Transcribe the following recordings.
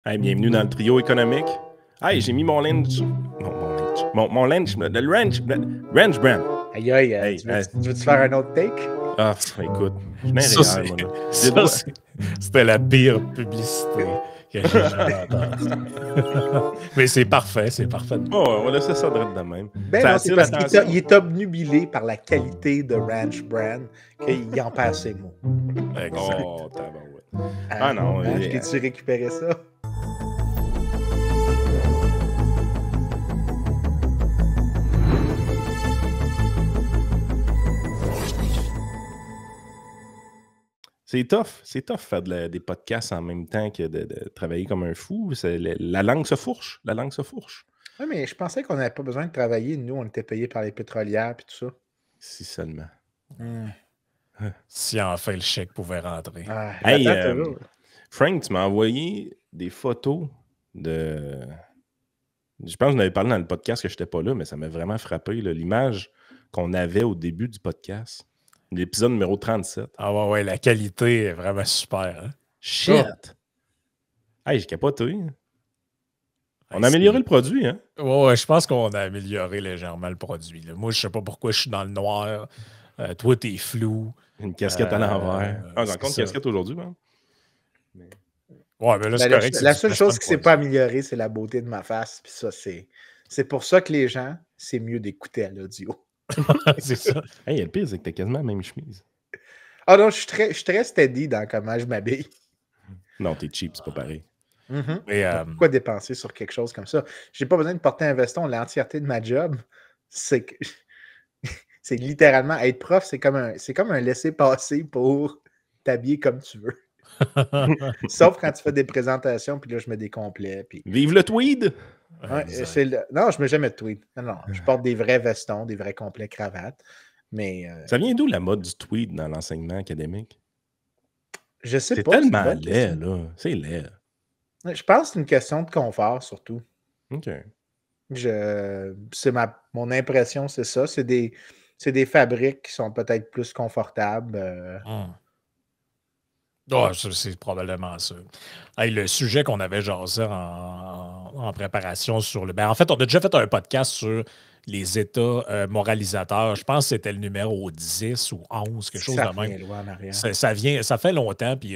Hey, bienvenue dans le trio économique. Hey, j'ai mis mon lunch. Mon lunch. Le ranch brand. Aïe, aïe, Hey, tu veux-tu faire un autre take? Ah, écoute, je suis Ça, réel, moi, là. c'était la pire publicité que j'ai jamais entendue. Mais c'est parfait. Oh, on va laisser ça de même. Ben Ça non, c'est attire parce l'attention. qu'il est obnubilé par la qualité de Ranch Brand qu'il en perd ses mots. Exact. Oh, tabarouette. Ah non, Hein, t'es-tu récupéré ça? c'est tough faire des podcasts en même temps que de travailler comme un fou. La langue se fourche. Oui, mais je pensais qu'on n'avait pas besoin de travailler. Nous, on était payés par les pétrolières et tout ça. Si seulement. Si enfin le chèque pouvait rentrer. Ah, Hey, j'attends toujours. Frank, tu m'as envoyé des photos de... Je pense que vous en avez parlé dans le podcast que je n'étais pas là, mais ça m'a vraiment frappé, là, l'image qu'on avait au début du podcast. L'épisode numéro 37. Ah ouais, la qualité est vraiment super. Hein? Shit! Hey, j'ai capoté. On a amélioré le produit, hein? Ouais, je pense qu'on a amélioré légèrement le produit. Là. Moi, je sais pas pourquoi je suis dans le noir. Toi, t'es flou. Une casquette à l'envers. Ah, j'ai encore une ça. casquette aujourd'hui, man. Ouais, mais là, c'est correct. La seule chose qui s'est pas améliorée, c'est la beauté de ma face. Puis ça, c'est pour ça que les gens, c'est mieux d'écouter à l'audio. C'est ça. Hey, le pire, c'est que t'as quasiment la même chemise. Ah non, je suis très steady dans comment je m'habille. Non, t'es cheap, c'est pas pareil. Mais, Pourquoi dépenser sur quelque chose comme ça? J'ai pas besoin de porter un veston. L'entièreté de ma job, c'est que c'est littéralement être prof, c'est comme un laisser-passer pour t'habiller comme tu veux. Sauf quand tu fais des présentations, puis là, je mets des complets. Puis... Vive le tweed! Ouais, non, je mets jamais de tweed. Non, je porte des vrais vestons, des vrais complets cravates. Mais, Ça vient d'où la mode du tweed dans l'enseignement académique? je sais C'est pas. tellement une bonne laid, question. là. C'est laid. Je pense que c'est une question de confort, surtout. OK. C'est mon impression, c'est ça. C'est des fabriques qui sont peut-être plus confortables. C'est probablement ça. Hey, le sujet qu'on avait jasé en préparation sur le... En fait, on a déjà fait un podcast sur les États moralisateurs. Je pense que c'était le numéro 10 ou 11, quelque chose de même. Loin en arrière. Ça fait longtemps, puis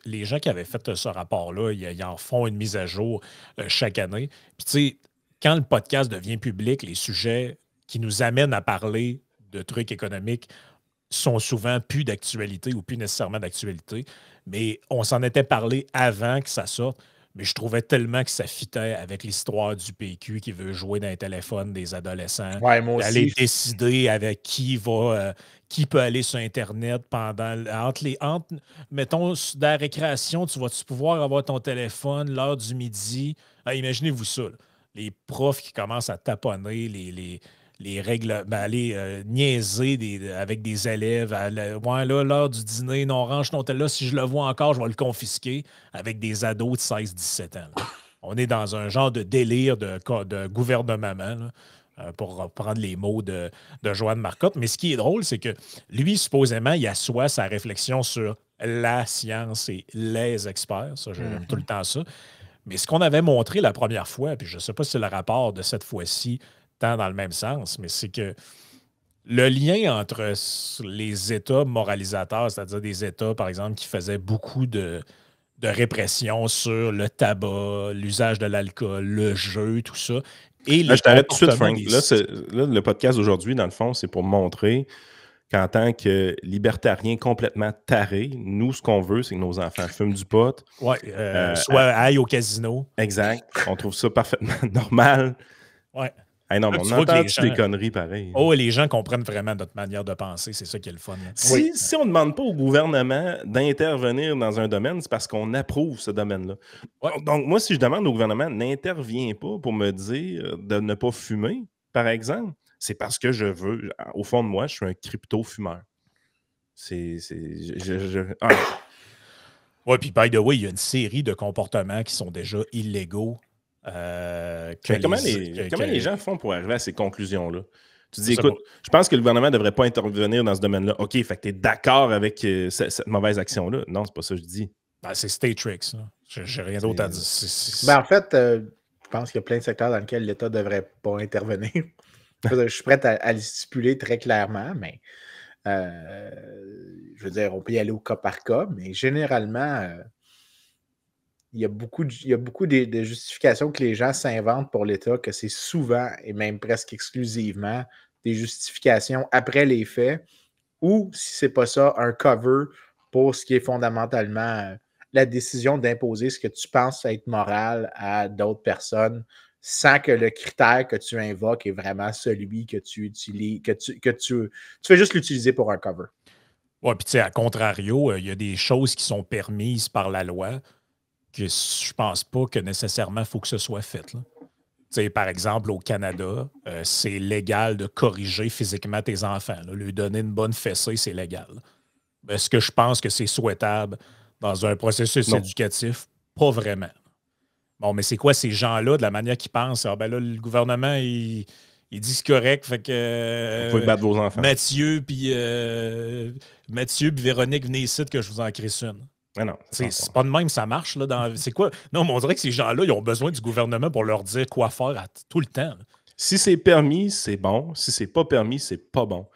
les gens qui avaient fait ce rapport-là, ils en font une mise à jour chaque année. Puis tu sais, quand le podcast devient public, les sujets qui nous amènent à parler de trucs économiques sont souvent plus d'actualité ou plus nécessairement d'actualité. Mais on s'en était parlé avant que ça sorte. Mais je trouvais tellement que ça fitait avec l'histoire du PQ qui veut jouer dans les téléphones des adolescents. Ouais, moi aussi. Aller décider avec qui peut aller sur Internet mettons, dans la récréation, tu vas-tu pouvoir avoir ton téléphone l'heure du midi? Ah, imaginez-vous ça. Là. Les profs qui commencent à taponner les règles, aller niaiser avec des élèves. Ouais, là, l'heure du dîner, non, range ton tel là. Si je le vois encore, je vais le confisquer avec des ados de 16-17 ans. Là. On est dans un genre de délire de gouvernement, là, pour reprendre les mots de Joanne Marcotte. Mais ce qui est drôle, c'est que lui, supposément, il assoit sa réflexion sur la science et les experts. Ça, j'aime tout le temps ça. Mais ce qu'on avait montré la première fois, puis je ne sais pas si c'est le rapport de cette fois-ci tant dans le même sens, mais c'est que le lien entre les États moralisateurs, c'est-à-dire des États, par exemple, qui faisaient beaucoup de répression sur le tabac, l'usage de l'alcool, le jeu, tout ça. Et Là, je t'arrête tout de suite, Frank. Là, le podcast d'aujourd'hui, dans le fond, c'est pour montrer qu'en tant que libertarien complètement taré, nous, ce qu'on veut, c'est que nos enfants fument du pot. Ouais, soit aillent au casino. Exact. On trouve ça parfaitement normal. Ouais. Hey, non, mais on entend des conneries pareilles. Oh, les gens comprennent vraiment notre manière de penser. C'est ça qui est le fun. Si on ne demande pas au gouvernement d'intervenir dans un domaine, c'est parce qu'on approuve ce domaine-là. Ouais. Donc, moi, si je demande au gouvernement n'intervient pas pour me dire de ne pas fumer, par exemple, c'est parce que je veux, au fond de moi, je suis un crypto-fumeur. Oui, puis by the way, il y a une série de comportements qui sont déjà illégaux. Comment les gens font pour arriver à ces conclusions-là? Tu dis, écoute, je pense que le gouvernement ne devrait pas intervenir dans ce domaine-là. OK, fait que tu es d'accord avec cette mauvaise action-là. Non, c'est pas ça que je dis. C'est Statrix. J'ai rien d'autre à dire. Ben, en fait, je pense qu'il y a plein de secteurs dans lesquels l'État ne devrait pas intervenir. Je suis prêt à le stipuler très clairement, mais je veux dire, on peut y aller au cas par cas, mais généralement, il y a beaucoup de justifications que les gens s'inventent pour l'État, que c'est souvent et même presque exclusivement des justifications après les faits, ou si c'est pas ça, un cover pour ce qui est fondamentalement la décision d'imposer ce que tu penses être moral à d'autres personnes, sans que le critère que tu invoques est vraiment celui que tu utilises, que tu fais juste l'utiliser pour un cover. Oui, puis tu sais, à contrario, il y a des choses qui sont permises par la loi que je pense pas que nécessairement il faut que ce soit fait. Là. Par exemple, au Canada, c'est légal de corriger physiquement tes enfants. Là. Lui donner une bonne fessée, c'est légal. Est-ce que je pense que c'est souhaitable dans un processus éducatif? Pas vraiment. Bon, mais c'est quoi ces gens-là, de la manière qu'ils pensent? Ah ben là, le gouvernement, il dit c'est correct, fait que... Vous pouvez battre vos enfants. Mathieu puis Véronique, venez ici que je vous en crisse une. Ah non, c'est pas de même, ça marche. Là, c'est quoi? Non, mais on dirait que ces gens-là, ils ont besoin du gouvernement pour leur dire quoi faire tout le temps. Là. Si c'est permis, c'est bon. Si c'est pas permis, c'est pas bon.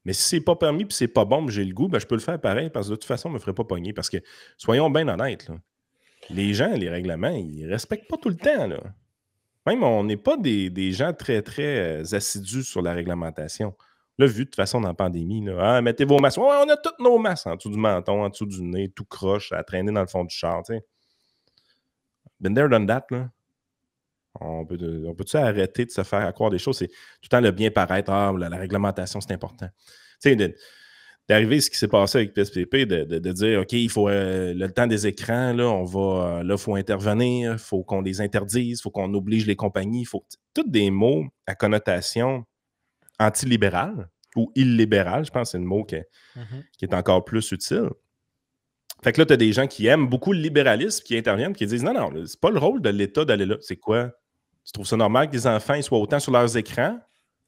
Mais si c'est pas permis et c'est pas bon, j'ai le goût, ben, je peux le faire pareil parce que de toute façon, on ne me ferait pas pogner. Parce que, soyons bien honnêtes, là, les gens, les règlements, ils ne respectent pas tout le temps. Là. Même, on n'est pas des gens très, très assidus sur la réglementation. Là, vu de toute façon dans la pandémie, là, mettez vos masques. Ouais, on a tous nos masques en dessous du menton, en dessous du nez, tout croche, à traîner dans le fond du char. T'sais. Been there, done that. Là. On peut-tu arrêter de se faire croire des choses? C'est tout le temps le bien paraître. Ah, la réglementation, c'est important. Tu sais, d'arriver ce qui s'est passé avec PSPP, de dire, OK, il faut le temps des écrans, là, il faut intervenir, il faut qu'on les interdise, il faut qu'on oblige les compagnies. Tous des mots à connotation antilibérale ou illibérale, je pense que c'est le mot qui est encore plus utile. Fait que là, tu as des gens qui aiment beaucoup le libéralisme, qui interviennent, qui disent non, c'est pas le rôle de l'État d'aller là. C'est quoi? Tu trouves ça normal que les enfants ils soient autant sur leurs écrans?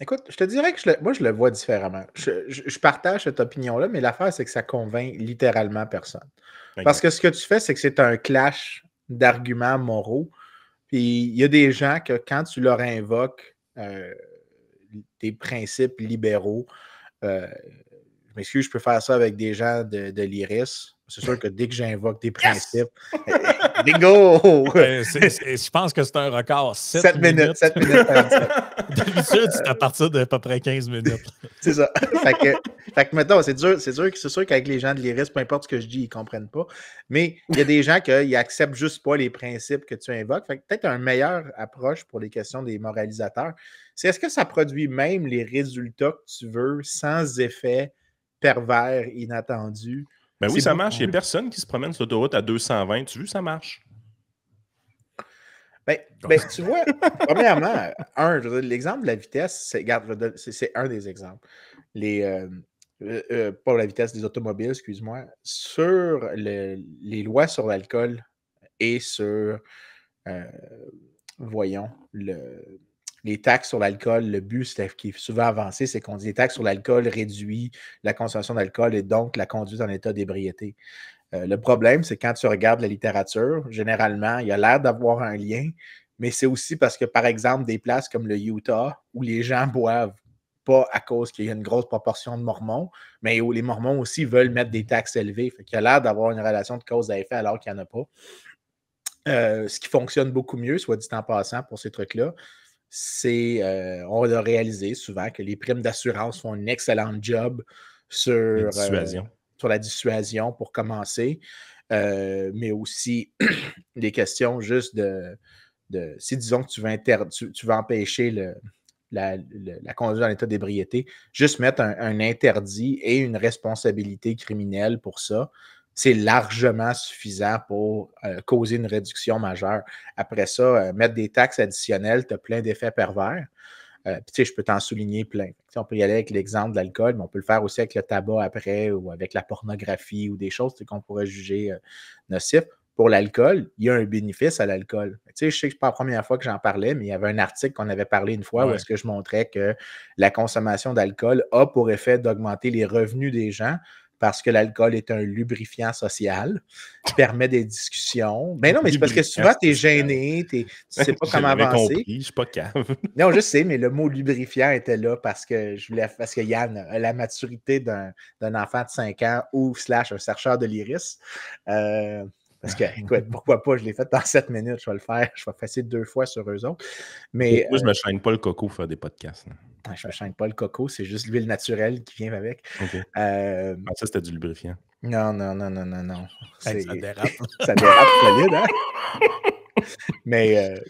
Écoute, je te dirais que moi, je le vois différemment. Je partage cette opinion-là, mais l'affaire, c'est que ça convainc littéralement personne. Okay. Parce que ce que tu fais, c'est que c'est un clash d'arguments moraux. Puis il y a des gens que quand tu leur invoques des principes libéraux, je m'excuse, je peux faire ça avec des gens de l'IRIS. C'est sûr que dès que j'invoque des principes, bingo! Je pense que c'est un record. 7 minutes. 7 minutes 47. D'habitude, c'est à partir d'à peu près 15 minutes. C'est ça. Fait que mettons, c'est sûr qu'avec les gens de l'IRIS, peu importe ce que je dis, ils ne comprennent pas. Mais il y a des gens qui n'acceptent juste pas les principes que tu invoques. Fait que peut-être une meilleure approche pour les questions des moralisateurs, c'est est-ce que ça produit même les résultats que tu veux sans effet pervers, inattendu? Ben oui, ça marche. Il n'y a personne qui se promène sur l'autoroute à 220. Tu vois, ça marche. Ben, tu vois, premièrement, l'exemple de la vitesse, c'est un des exemples. Pas la vitesse des automobiles, excuse-moi, sur les lois sur l'alcool et sur, voyons, les taxes sur l'alcool, le but qui est souvent avancé, c'est qu'on dit les taxes sur l'alcool réduisent la consommation d'alcool et donc la conduite en état d'ébriété. Le problème, c'est quand tu regardes la littérature, généralement, il y a l'air d'avoir un lien, mais c'est aussi parce que, par exemple, des places comme le Utah, où les gens boivent pas à cause qu'il y a une grosse proportion de Mormons, mais où les Mormons aussi veulent mettre des taxes élevées. Fait qu'il y a l'air d'avoir une relation de cause à effet alors qu'il n'y en a pas. Ce qui fonctionne beaucoup mieux, soit dit en passant, pour ces trucs-là, c'est, on a réalisé souvent que les primes d'assurance font un excellent job sur la dissuasion pour commencer, mais aussi des questions juste de si disons que tu veux empêcher la conduite en état d'ébriété, juste mettre un interdit et une responsabilité criminelle pour ça, c'est largement suffisant pour causer une réduction majeure. Après ça, mettre des taxes additionnelles, tu as plein d'effets pervers. Puis, tu sais, je peux t'en souligner plein. T'sais, on peut y aller avec l'exemple de l'alcool, mais on peut le faire aussi avec le tabac après ou avec la pornographie ou des choses qu'on pourrait juger nocifs. Pour l'alcool, il y a un bénéfice à l'alcool. Tu sais, je sais que ce n'est pas la première fois que j'en parlais, mais il y avait un article qu'on avait parlé une fois où est-ce que je montrais que la consommation d'alcool a pour effet d'augmenter les revenus des gens parce que l'alcool est un lubrifiant social qui permet des discussions. Mais non, mais c'est parce que souvent, tu es gêné, tu ne sais pas comment avancer. Compris, je suis pas cave. Non, je sais, mais le mot lubrifiant était là parce que Yann a la maturité d'un enfant de 5 ans ou / un chercheur de l'iris. Parce que, écoute, pourquoi pas, je l'ai fait dans 7 minutes, je vais le faire. Je vais passer 2 fois sur eux autres. Mais, moi, je me chaîne pas le coco pour faire des podcasts. Je me chaîne pas le coco, c'est juste l'huile naturelle qui vient avec. OK. Ça, c'était du lubrifiant. Non. Ça dérape. Ça dérape solide, hein? Mais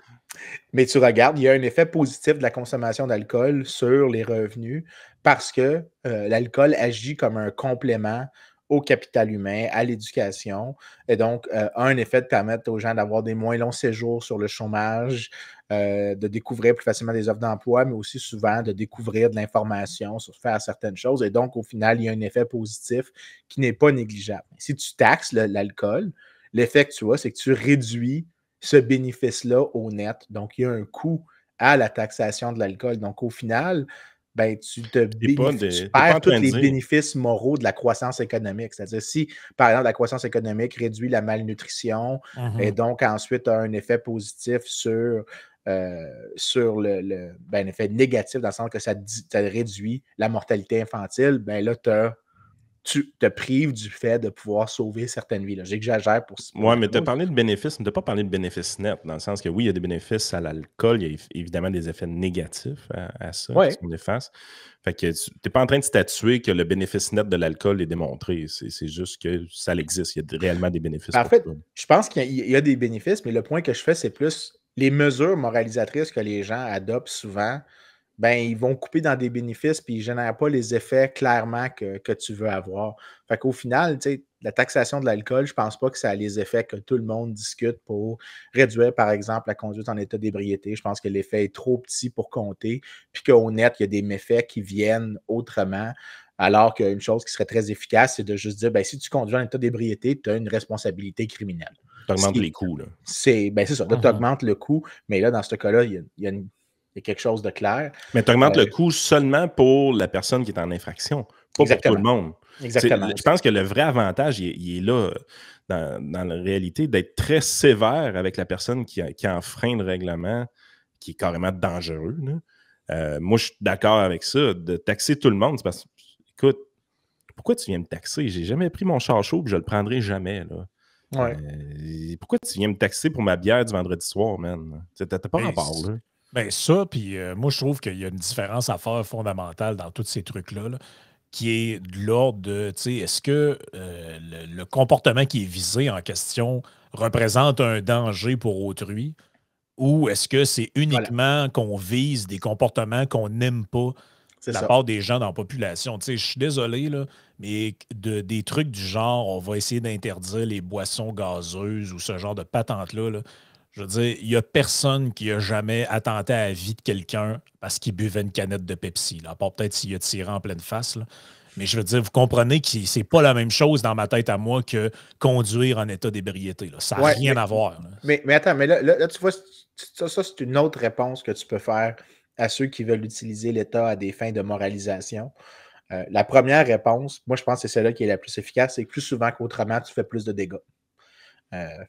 tu regardes, il y a un effet positif de la consommation d'alcool sur les revenus parce que l'alcool agit comme un complément au capital humain, à l'éducation, et donc a un effet de permettre aux gens d'avoir des moins longs séjours sur le chômage, de découvrir plus facilement des offres d'emploi, mais aussi souvent de découvrir de l'information sur faire certaines choses. Et donc, au final, il y a un effet positif qui n'est pas négligeable. Si tu taxes l'alcool, l'effet que tu as, c'est que tu réduis ce bénéfice-là au net. Donc, il y a un coût à la taxation de l'alcool. Donc, au final, ben, tu perds tous les bénéfices moraux de la croissance économique. C'est-à-dire, si, par exemple, la croissance économique réduit la malnutrition et donc ensuite a un effet positif sur un effet négatif dans le sens que ça réduit la mortalité infantile, ben là, tu te prives du fait de pouvoir sauver certaines vies. J'exagère pour Oui, mais tu as parlé de bénéfices, mais tu n'as pas parlé de bénéfices nets, dans le sens que oui, il y a des bénéfices à l'alcool, il y a évidemment des effets négatifs à ça qui sont néfastes. Fait que tu n'es pas en train de statuer que le bénéfice net de l'alcool est démontré. C'est juste que ça existe. Il y a réellement des bénéfices. En fait, je pense qu'il y a des bénéfices, mais le point que je fais, c'est plus les mesures moralisatrices que les gens adoptent souvent. Ben, ils vont couper dans des bénéfices puis ils ne génèrent pas les effets clairement que tu veux avoir. Fait qu'au final, tu sais, la taxation de l'alcool, je ne pense pas que ça a les effets que tout le monde discute pour réduire, par exemple, la conduite en état d'ébriété. Je pense que l'effet est trop petit pour compter, puis qu'au net, il y a des méfaits qui viennent autrement, alors qu'une chose qui serait très efficace, c'est de juste dire, ben, si tu conduis en état d'ébriété, tu as une responsabilité criminelle. Tu augmentes les coûts, là. C'est ça, là, tu augmentes le coût, mais là, dans ce cas-là, il y a quelque chose de clair. Mais tu augmentes le coût seulement pour la personne qui est en infraction, pas pour tout le monde. Exactement. Je pense que le vrai avantage, il est là, dans la réalité, d'être très sévère avec la personne qui enfreint le règlement, qui est carrément dangereux. Moi, je suis d'accord avec ça. De taxer tout le monde, c'est parce que, écoute, pourquoi tu viens me taxer? J'ai jamais pris mon char chaud et je le prendrai jamais, là. Pourquoi tu viens me taxer pour ma bière du vendredi soir, man? T'as pas rapport, là. Ben ça, puis moi, je trouve qu'il y a une différence à faire fondamentale dans tous ces trucs-là, qui est de l'ordre de, tu sais, est-ce que le comportement qui est visé en question représente un danger pour autrui ou est-ce que c'est uniquement qu'on vise des comportements qu'on n'aime pas de la part des gens dans la population? Tu sais, je suis désolé, là, mais des trucs du genre, on va essayer d'interdire les boissons gazeuses ou ce genre de patente-là, là. Je veux dire, il n'y a personne qui a jamais attenté à la vie de quelqu'un parce qu'il buvait une canette de Pepsi, là, à part peut-être s'il a tiré en pleine face, là. Mais je veux dire, vous comprenez que c'est pas la même chose dans ma tête à moi que conduire en état d'ébriété. Là. Ça n'a rien à voir. Là. Mais attends, mais là, tu vois, ça c'est une autre réponse que tu peux faire à ceux qui veulent utiliser l'État à des fins de moralisation. La première réponse, moi, je pense que c'est celle-là qui est la plus efficace, c'est que plus souvent qu'autrement, tu fais plus de dégâts.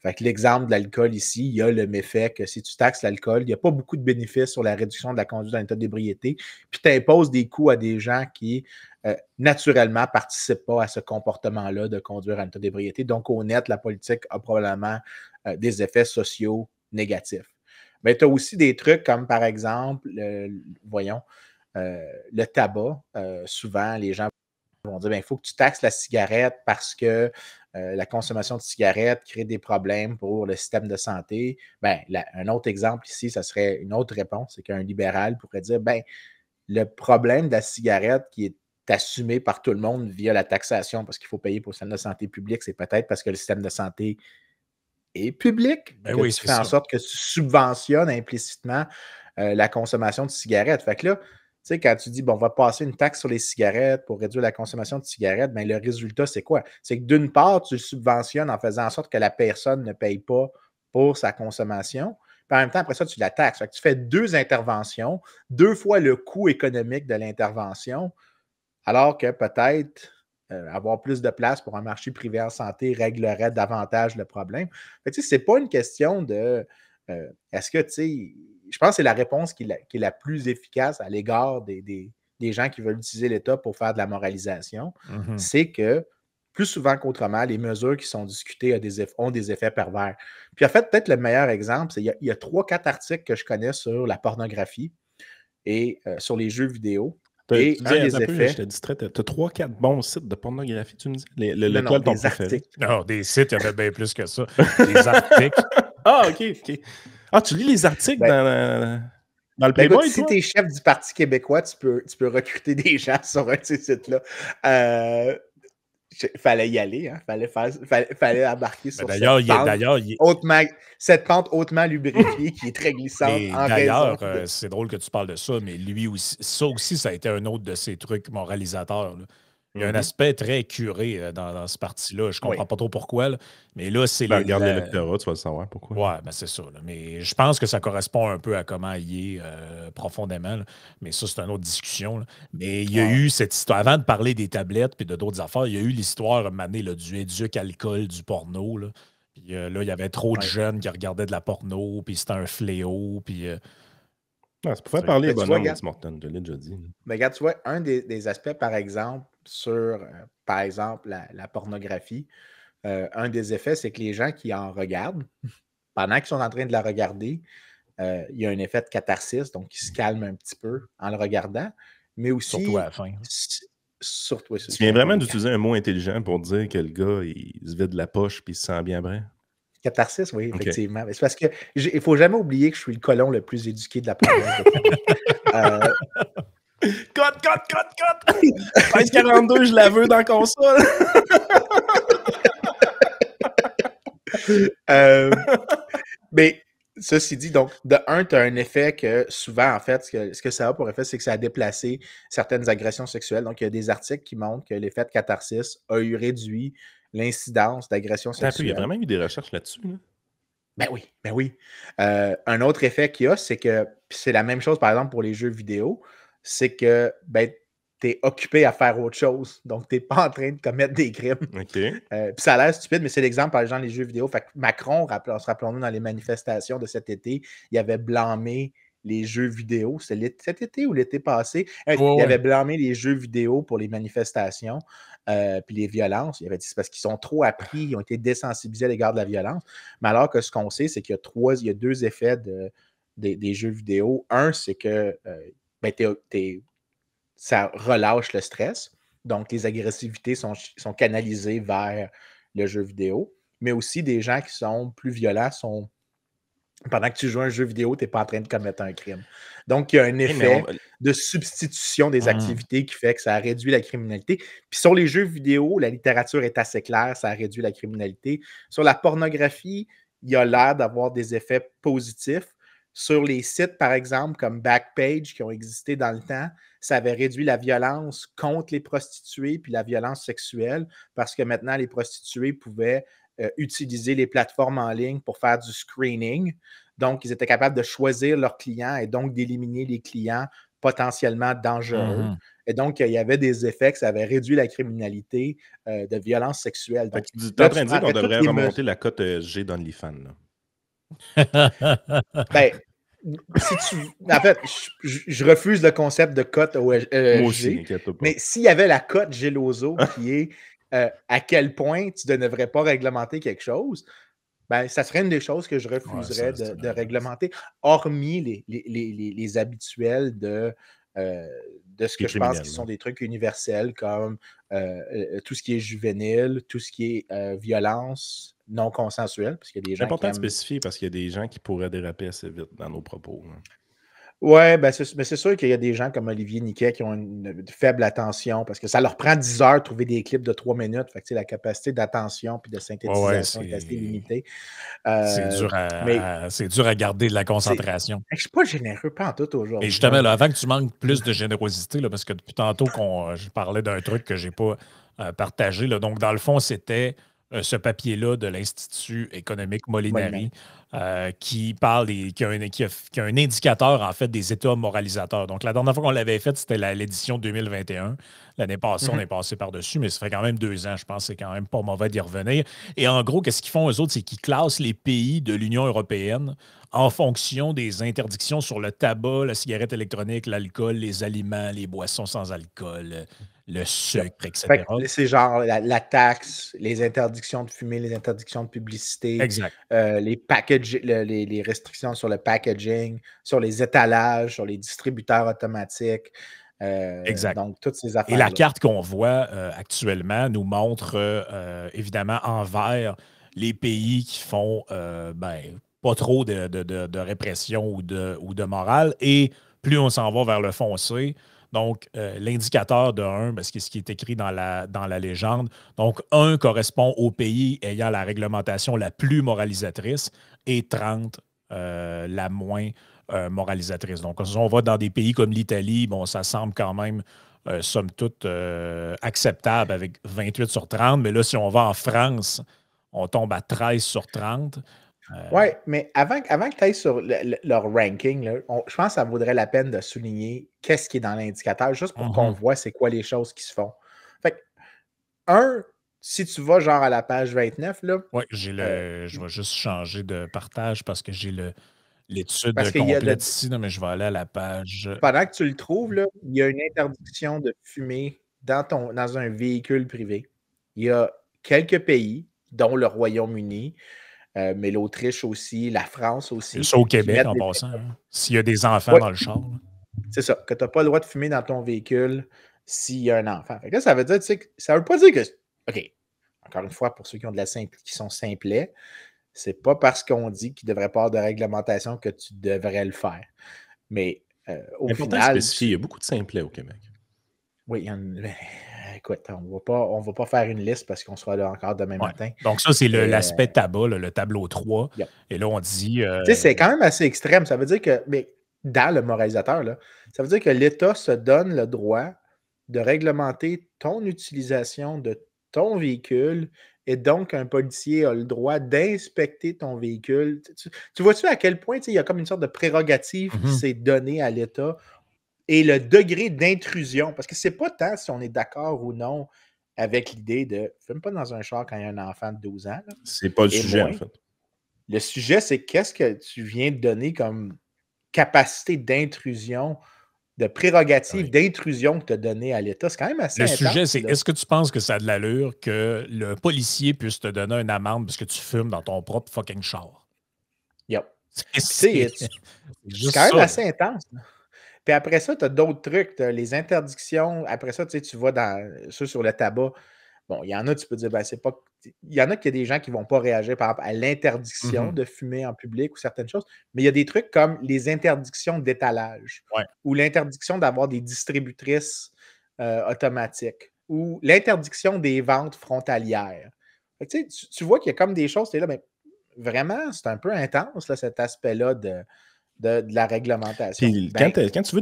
Fait que l'exemple de l'alcool ici, il y a le méfait que si tu taxes l'alcool, il n'y a pas beaucoup de bénéfices sur la réduction de la conduite en état d'ébriété, puis tu imposes des coûts à des gens qui, naturellement, ne participent pas à ce comportement-là de conduire en état d'ébriété. Donc, au net, la politique a probablement des effets sociaux négatifs. Mais tu as aussi des trucs comme, par exemple, le tabac. Souvent, les gens vont dire, il faut que tu taxes la cigarette parce que la consommation de cigarettes crée des problèmes pour le système de santé. Un autre exemple ici, ça serait une autre réponse, c'est qu'un libéral pourrait dire, le problème de la cigarette qui est assumé par tout le monde via la taxation parce qu'il faut payer pour le système de santé public, c'est peut-être parce que le système de santé est public, tu fais en sorte que tu subventionnes implicitement la consommation de cigarettes. Fait que là, tu sais, quand tu dis, on va passer une taxe sur les cigarettes pour réduire la consommation de cigarettes, le résultat, c'est quoi? C'est que d'une part, tu subventionnes en faisant en sorte que la personne ne paye pas pour sa consommation. Puis en même temps, après ça, tu la taxes. Fait que tu fais 2 interventions, 2 fois le coût économique de l'intervention, alors que peut-être avoir plus de place pour un marché privé en santé réglerait davantage le problème. C'est pas une question de est-ce que, je pense que c'est la réponse qui est la plus efficace à l'égard des gens qui veulent utiliser l'État pour faire de la moralisation, c'est que plus souvent qu'autrement, les mesures qui sont discutées ont des effets pervers. Puis en fait, peut-être le meilleur exemple, c'est qu'il y a 3-4 articles que je connais sur la pornographie et sur les jeux vidéo. Et un des effets... Je te distrais, tu as 3-4 bons sites de pornographie, tu me dis? Non, des articles. Non, des sites, il y avait bien plus que ça. Des articles. Ah, OK. Ah, tu lis les articles dans le Playboy, si tu es chef du Parti québécois, tu peux recruter des gens sur un de ces sites-là. Fallait y aller, hein? Fallait embarquer sur cette pente hautement lubrifiée qui est très glissante. D'ailleurs, c'est drôle que tu parles de ça, mais lui aussi, ça a été un autre de ces trucs moralisateurs, là. Il y a un aspect très curé dans ce parti-là. Je ne comprends pas trop pourquoi. Là. Mais là, c'est regarde l'électorat, tu vas le savoir pourquoi. Oui, ben c'est ça. Là. Mais je pense que ça correspond un peu à comment il est profondément. Là. Mais ça, c'est une autre discussion. Là. Mais il y a eu cette histoire. Avant de parler des tablettes et d'autres affaires, il y a eu l'histoire du éduc alcool du porno. Là. Puis là, il y avait trop de jeunes qui regardaient de la porno, puis c'était un fléau. Puis. Ça pouvait parler bonhomme de Morton, je l'ai déjà dit. Mais regarde, tu vois, un des aspects, par exemple, sur, par exemple, la pornographie, un des effets, c'est que les gens qui en regardent, pendant qu'ils sont en train de la regarder, il y a un effet de catharsis, donc ils se calment un petit peu en le regardant, mais aussi... Surtout à la fin. Surtout, tu viens vraiment d'utiliser un mot intelligent pour dire que le gars, il se vide la poche puis il se sent bien vrai. Catharsis, oui, effectivement. Okay. C'est parce que il ne faut jamais oublier que je suis le colon le plus éduqué de la province de Cote! 1342, je la veux dans la console. Mais ceci dit, donc, de un, tu as un effet que souvent, en fait, ce que ça a pour effet, c'est que ça a déplacé certaines agressions sexuelles. Donc, il y a des articles qui montrent que l'effet de catharsis a eu réduit l'incidence d'agressions sexuelles. Il y a vraiment eu des recherches là-dessus, là? Ben oui. Un autre effet qu'il y a, c'est que c'est la même chose, par exemple, pour les jeux vidéo, c'est que tu es occupé à faire autre chose. Donc, tu n'es pas en train de commettre des crimes. Okay. Puis ça a l'air stupide, mais c'est l'exemple, par exemple, les jeux vidéo. Fait que Macron, rappelons-nous, dans les manifestations de cet été, il avait blâmé les jeux vidéo. C'était cet été ou l'été passé? Il avait blâmé les jeux vidéo pour les manifestations puis les violences. Il avait dit c'est parce qu'ils sont trop appris, ils ont été désensibilisés à l'égard de la violence. Mais alors que ce qu'on sait, c'est qu'il y a deux effets des jeux vidéo. Un, c'est que ça relâche le stress. Donc, les agressivités sont canalisées vers le jeu vidéo. Mais aussi, des gens qui sont plus violents sont... Pendant que tu joues à un jeu vidéo, tu n'es pas en train de commettre un crime. Donc, il y a un effet de substitution des activités qui fait que ça a réduit la criminalité. Puis sur les jeux vidéo, la littérature est assez claire, ça a réduit la criminalité. Sur la pornographie, il y a l'air d'avoir des effets positifs. Sur les sites, par exemple, comme Backpage, qui ont existé dans le temps, ça avait réduit la violence contre les prostituées puis la violence sexuelle parce que maintenant, les prostituées pouvaient utiliser les plateformes en ligne pour faire du screening. Donc, ils étaient capables de choisir leurs clients et donc d'éliminer les clients potentiellement dangereux. Et donc, il y avait des effets que ça avait réduit la criminalité de violence sexuelle. Donc, tu es en train de dire qu'on devrait remonter la cote G d'OnlyFans. En fait, je refuse le concept de cote au Moi aussi, G. Mais s'il y avait la cote Geloso qui est à quel point tu ne devrais pas réglementer quelque chose, ça serait une des choses que je refuserais de réglementer, hormis les habituels de ce que je pense qui sont des trucs universels comme tout ce qui est juvénile, tout ce qui est violence non consensuelle. Parce qu'il y a des gens c'est important de spécifier parce qu'il y a des gens qui pourraient déraper assez vite dans nos propos. Hein. Oui, c'est sûr qu'il y a des gens comme Olivier Niquet qui ont une faible attention parce que ça leur prend 10 heures de trouver des clips de 3 minutes. Fait que, la capacité d'attention et de synthétisation est assez limitée. C'est dur à garder de la concentration. Je ne suis pas généreux, pas en tout aujourd'hui. Et justement, là, avant que tu manques plus de générosité, là, parce que depuis tantôt je parlais d'un truc que je n'ai pas partagé. Là, donc, dans le fond, c'était ce papier-là de l'Institut économique Molinari qui parle qui a un indicateur, en fait, des États moralisateurs. Donc, la dernière fois qu'on l'avait fait, c'était l'édition 2021. L'année passée, on est passé par-dessus, mais ça fait quand même 2 ans, je pense. C'est quand même pas mauvais d'y revenir. Et en gros, qu'est-ce qu'ils font, eux autres? C'est qu'ils classent les pays de l'Union européenne en fonction des interdictions sur le tabac, la cigarette électronique, l'alcool, les aliments, les boissons sans alcool, le sucre, etc. Fait que c'est genre la taxe, les interdictions de fumer, les interdictions de publicité, Exact. les restrictions sur le packaging, sur les étalages, sur les distributeurs automatiques. Exact. Donc, toutes ces affaires. Et la carte qu'on voit actuellement nous montre évidemment en vert les pays qui font pas trop de répression ou de morale. Et plus on s'en va vers le foncé, donc l'indicateur de 1, parce que ce qui est écrit dans la légende, donc 1 correspond au pays ayant la réglementation la plus moralisatrice et 30 la moins moralisatrice. Donc, si on va dans des pays comme l'Italie, bon, ça semble quand même, somme toute, acceptable avec 28 sur 30. Mais là, si on va en France, on tombe à 13 sur 30. Oui, mais avant que tu ailles sur leur ranking, là, je pense que ça vaudrait la peine de souligner qu'est-ce qui est dans l'indicateur, juste pour qu'on voit c'est quoi les choses qui se font. Fait que, si tu vas genre à la page 29, là. Oui, je vais juste changer de partage parce que j'ai l'étude Parce qu'il y a complète ici, mais je vais aller à la page. Pendant que tu le trouves, là, il y a une interdiction de fumer dans un véhicule privé. Il y a quelques pays, dont le Royaume-Uni, mais l'Autriche aussi, la France aussi. Ça au Québec, en passant. Hein. S'il y a des enfants dans le char. C'est ça, que tu n'as pas le droit de fumer dans ton véhicule s'il y a un enfant. Fait que là, ça veut dire, tu sais, ça veut pas dire que. OK, encore une fois, pour ceux qui ont qui sont simplets, c'est pas parce qu'on dit qu'il ne devrait pas avoir de réglementation que tu devrais le faire. Mais au final. Il y a beaucoup de simplets au Québec. Oui, écoute, on va pas faire une liste parce qu'on sera là encore demain matin. Donc, ça, c'est l'aspect tabac, le tableau 3. Yep. Et là, on dit. Tu sais, c'est quand même assez extrême. Ça veut dire que, mais dans le moralisateur, là, ça veut dire que l'État se donne le droit de réglementer ton utilisation de ton véhicule et donc un policier a le droit d'inspecter ton véhicule. Tu vois-tu à quel point il y a comme une sorte de prérogative qui s'est donnée à l'État et le degré d'intrusion, parce que c'est pas tant si on est d'accord ou non avec l'idée de fume pas dans un char quand il y a un enfant de 12 ans. C'est pas le sujet, en fait. Le sujet, c'est qu'est-ce que tu viens de donner comme capacité d'intrusion, de prérogative d'intrusion que tu as donné à l'État. C'est quand même assez intense. Le sujet, c'est est-ce que tu penses que ça a de l'allure que le policier puisse te donner une amende parce que tu fumes dans ton propre fucking char? Yep. C'est quand même assez intense. Là. Puis après ça, tu as d'autres trucs, tu as les interdictions. Après ça, tu vas dans ceux sur le tabac. Bon, il y en a, tu peux dire, ben, c'est pas. Il y en a qu'il y a des gens qui ne vont pas réagir par rapport à l'interdiction de fumer en public ou certaines choses, mais il y a des trucs comme les interdictions d'étalage ou l'interdiction d'avoir des distributrices automatiques ou l'interdiction des ventes frontalières. Fait que, tu vois qu'il y a comme des choses, tu es là, mais vraiment, c'est un peu intense, là, cet aspect-là de la réglementation. Puis, quand tu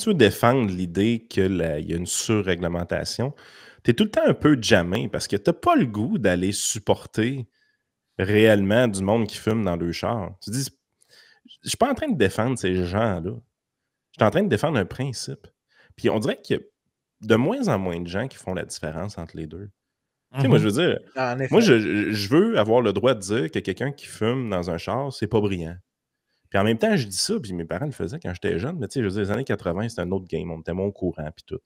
veux défendre l'idée qu'il y a une surréglementation, tu es tout le temps un peu jammé parce que tu n'as pas le goût d'aller supporter réellement du monde qui fume dans le char. Tu dis, je ne suis pas en train de défendre ces gens-là. Je suis en train de défendre un principe. Puis on dirait qu'il y a de moins en moins de gens qui font la différence entre les deux. Tu sais, moi, je veux dire, moi, je veux avoir le droit de dire que quelqu'un qui fume dans un char, c'est pas brillant. Puis en même temps, je dis ça, puis mes parents le faisaient quand j'étais jeune, mais tu sais, je veux dire, les années 80, c'était un autre game, on était moins au courant, puis tout.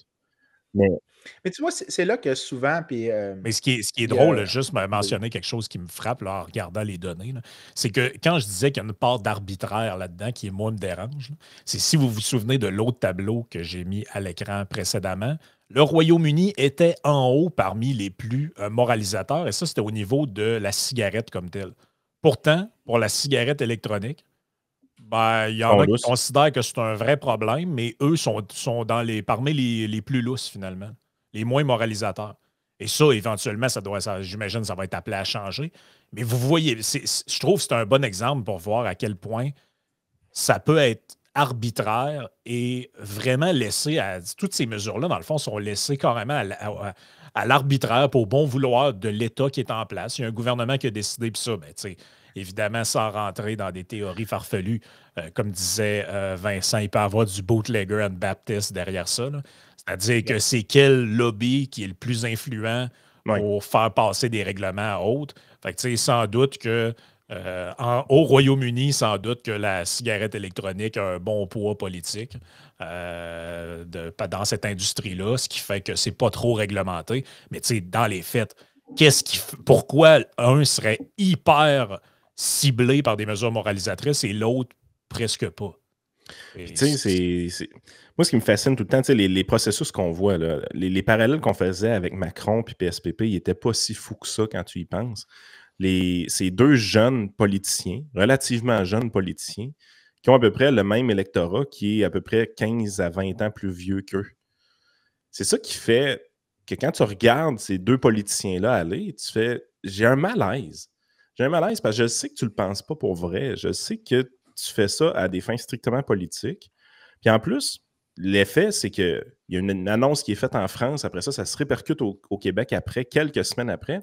Mais tu vois, c'est là que souvent. Puis, mais ce qui est drôle, juste mentionner quelque chose qui me frappe là, en regardant les données, c'est que quand je disais qu'il y a une part d'arbitraire là-dedans qui, moi, me dérange, c'est si vous vous souvenez de l'autre tableau que j'ai mis à l'écran précédemment, le Royaume-Uni était en haut parmi les plus moralisateurs, et ça, c'était au niveau de la cigarette comme telle. Pourtant, pour la cigarette électronique, ben, il y en a qui considèrent que c'est un vrai problème, mais eux sont parmi les plus lousses, finalement, les moins moralisateurs. Et ça, éventuellement, j'imagine ça va être appelé à changer. Mais vous voyez, je trouve que c'est un bon exemple pour voir à quel point ça peut être arbitraire et vraiment laissé à... Toutes ces mesures-là, dans le fond, sont laissées carrément à l'arbitraire pour bon vouloir de l'État qui est en place. Il y a un gouvernement qui a décidé, puis ça, ben, tu sais, évidemment, sans rentrer dans des théories farfelues, comme disait Vincent, il peut y avoir du bootlegger Anabaptist derrière ça. C'est-à-dire que c'est quel lobby qui est le plus influent pour faire passer des règlements à autres. Fait que, tu sais, sans doute que au Royaume-Uni, sans doute que la cigarette électronique a un bon poids politique dans cette industrie-là, ce qui fait que c'est pas trop réglementé. Mais tu sais, dans les faits, pourquoi un serait hyper ciblé par des mesures moralisatrices et l'autre presque pas? Tu sais, moi, ce qui me fascine tout le temps, les processus qu'on voit, là, les parallèles qu'on faisait avec Macron et PSPP, ils n'étaient pas si fous que ça quand tu y penses. Ces deux jeunes politiciens, relativement jeunes politiciens, qui ont à peu près le même électorat, qui est à peu près 15 à 20 ans plus vieux qu'eux. C'est ça qui fait que quand tu regardes ces deux politiciens-là aller, tu fais « j'ai un malaise ». J'ai un malaise parce que je sais que tu ne le penses pas pour vrai. Je sais que tu fais ça à des fins strictement politiques. Puis en plus, l'effet, c'est qu'il y a une annonce qui est faite en France. Après ça, ça se répercute au Québec après, quelques semaines après.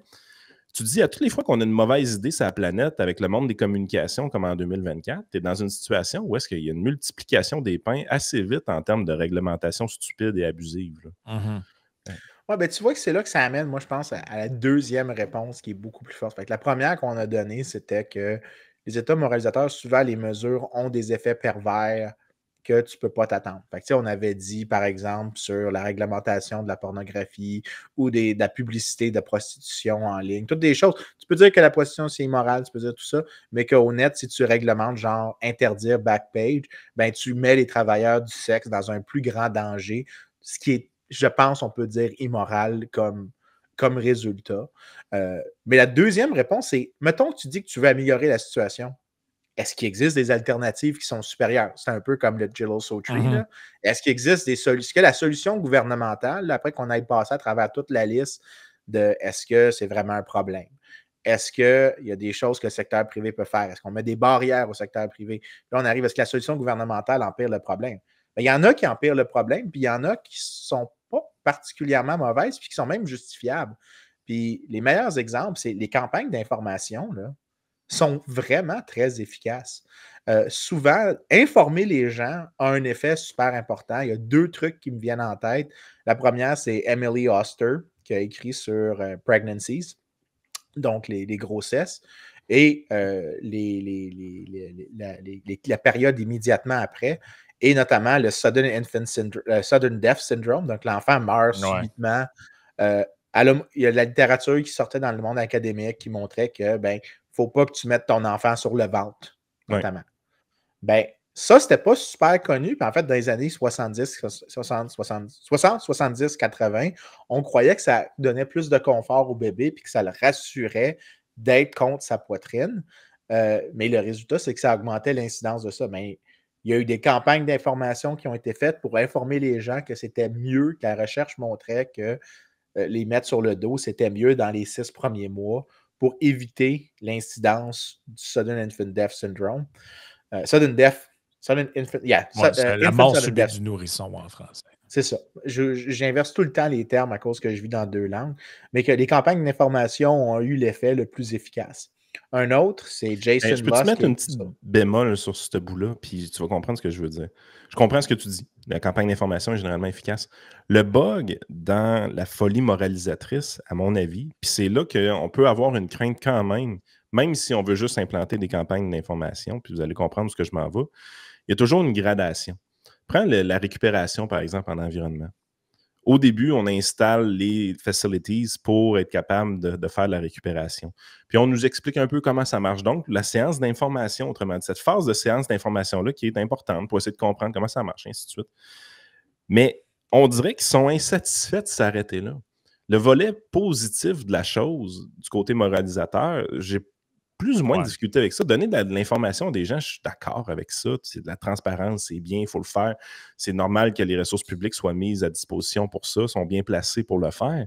Tu te dis, à toutes les fois qu'on a une mauvaise idée sur la planète avec le monde des communications comme en 2024, tu es dans une situation où est-ce qu'il y a une multiplication des pains assez vite en termes de réglementation stupide et abusive. Ouais, ben, tu vois que c'est là que ça amène, moi, je pense, à la deuxième réponse qui est beaucoup plus forte. Fait que la première qu'on a donnée, c'était que les États moralisateurs, souvent, les mesures ont des effets pervers que tu ne peux pas t'attendre. Fait que, on avait dit, par exemple, sur la réglementation de la pornographie ou de la publicité de prostitution en ligne, toutes des choses. Tu peux dire que la prostitution, c'est immoral, tu peux dire tout ça, mais qu'au net, si tu réglementes, genre interdire Backpage, ben, tu mets les travailleurs du sexe dans un plus grand danger, ce qui est, je pense, on peut dire immoral comme résultat. Mais la deuxième réponse, c'est, mettons que tu dis que tu veux améliorer la situation. Est-ce qu'il existe des alternatives qui sont supérieures? C'est un peu comme le Jill So Tree. Est-ce qu'il existe des solutions? Est-ce que la solution gouvernementale, après qu'on aille passer à travers toute la liste de est-ce que c'est vraiment un problème? Est-ce qu'il y a des choses que le secteur privé peut faire? Est-ce qu'on met des barrières au secteur privé? Là, on arrive, est-ce que la solution gouvernementale empire le problème? Il y en a qui empirent le problème, puis il y en a qui ne sont pas particulièrement mauvaises, puis qui sont même justifiables. Puis les meilleurs exemples, c'est les campagnes d'information, là, sont vraiment très efficaces. Souvent, informer les gens a un effet super important. Il y a deux trucs qui me viennent en tête. La première, c'est Emily Oster, qui a écrit sur Pregnancies, donc les grossesses, et la période immédiatement après, et notamment le Sudden Death Syndrome, donc l'enfant meurt subitement. Il y a de la littérature qui sortait dans le monde académique qui montrait que, ben, faut pas que tu mettes ton enfant sur le ventre, notamment. Ben, ça, c'était pas super connu. Puis en fait, dans les années 70, 80, on croyait que ça donnait plus de confort au bébé puis que ça le rassurait d'être contre sa poitrine. Mais le résultat, c'est que ça augmentait l'incidence de ça. Mais il y a eu des campagnes d'information qui ont été faites pour informer les gens que c'était mieux, que la recherche montrait que les mettre sur le dos, c'était mieux dans les 6 premiers mois pour éviter l'incidence du Sudden Infant Death Syndrome. La mort subite du nourrisson en français. C'est ça. J'inverse tout le temps les termes à cause que je vis dans deux langues, mais que les campagnes d'information ont eu l'effet le plus efficace. Un autre, c'est Jason Lusk. Je peux-tu mettre une petite bémol sur ce bout-là, puis tu vas comprendre ce que je veux dire. Je comprends ce que tu dis. La campagne d'information est généralement efficace. Le bug dans la folie moralisatrice, à mon avis, puis c'est là qu'on peut avoir une crainte quand même si on veut juste implanter des campagnes d'information, puis vous allez comprendre ce que je m'en vais, il y a toujours une gradation. Prends la récupération, par exemple, en environnement. Au début, on installe les facilities pour être capable de faire la récupération. Puis on nous explique un peu comment ça marche. Donc, la séance d'information, autrement dit, cette phase de séance d'information-là qui est importante pour essayer de comprendre comment ça marche, ainsi de suite. Mais on dirait qu'ils sont insatisfaits de s'arrêter là. Le volet positif de la chose, du côté moralisateur, j'ai plus ou moins de difficulté avec ça. Donner de l'information des gens, je suis d'accord avec ça. C'est de la transparence, c'est bien, il faut le faire. C'est normal que les ressources publiques soient mises à disposition pour ça, sont bien placées pour le faire.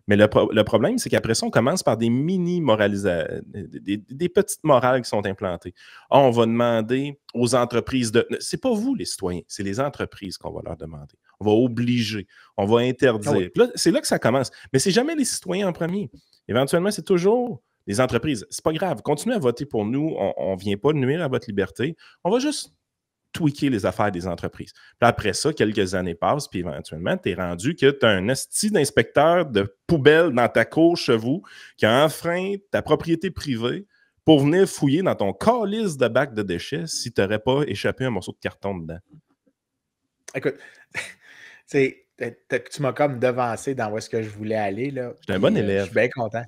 Mais le problème, c'est qu'après ça, on commence par des mini-moralisations, des petites morales qui sont implantées. On va demander aux entreprises de... C'est pas vous, les citoyens, c'est les entreprises qu'on va leur demander. On va obliger, on va interdire. C'est là que ça commence. Mais c'est jamais les citoyens en premier. Éventuellement, c'est toujours Les entreprises, c'est pas grave. Continuez à voter pour nous. On ne vient pas nuire à votre liberté. On va juste tweaker les affaires des entreprises. Puis après ça, quelques années passent, puis éventuellement, tu es rendu que tu as un esti d'inspecteur de poubelle dans ta cour chez vous qui a enfreint ta propriété privée pour venir fouiller dans ton calice de bac de déchets si tu n'aurais pas échappé un morceau de carton dedans. Écoute, tu m'as comme devancé dans où est-ce que je voulais aller. J'étais un bon élève. Je suis bien content.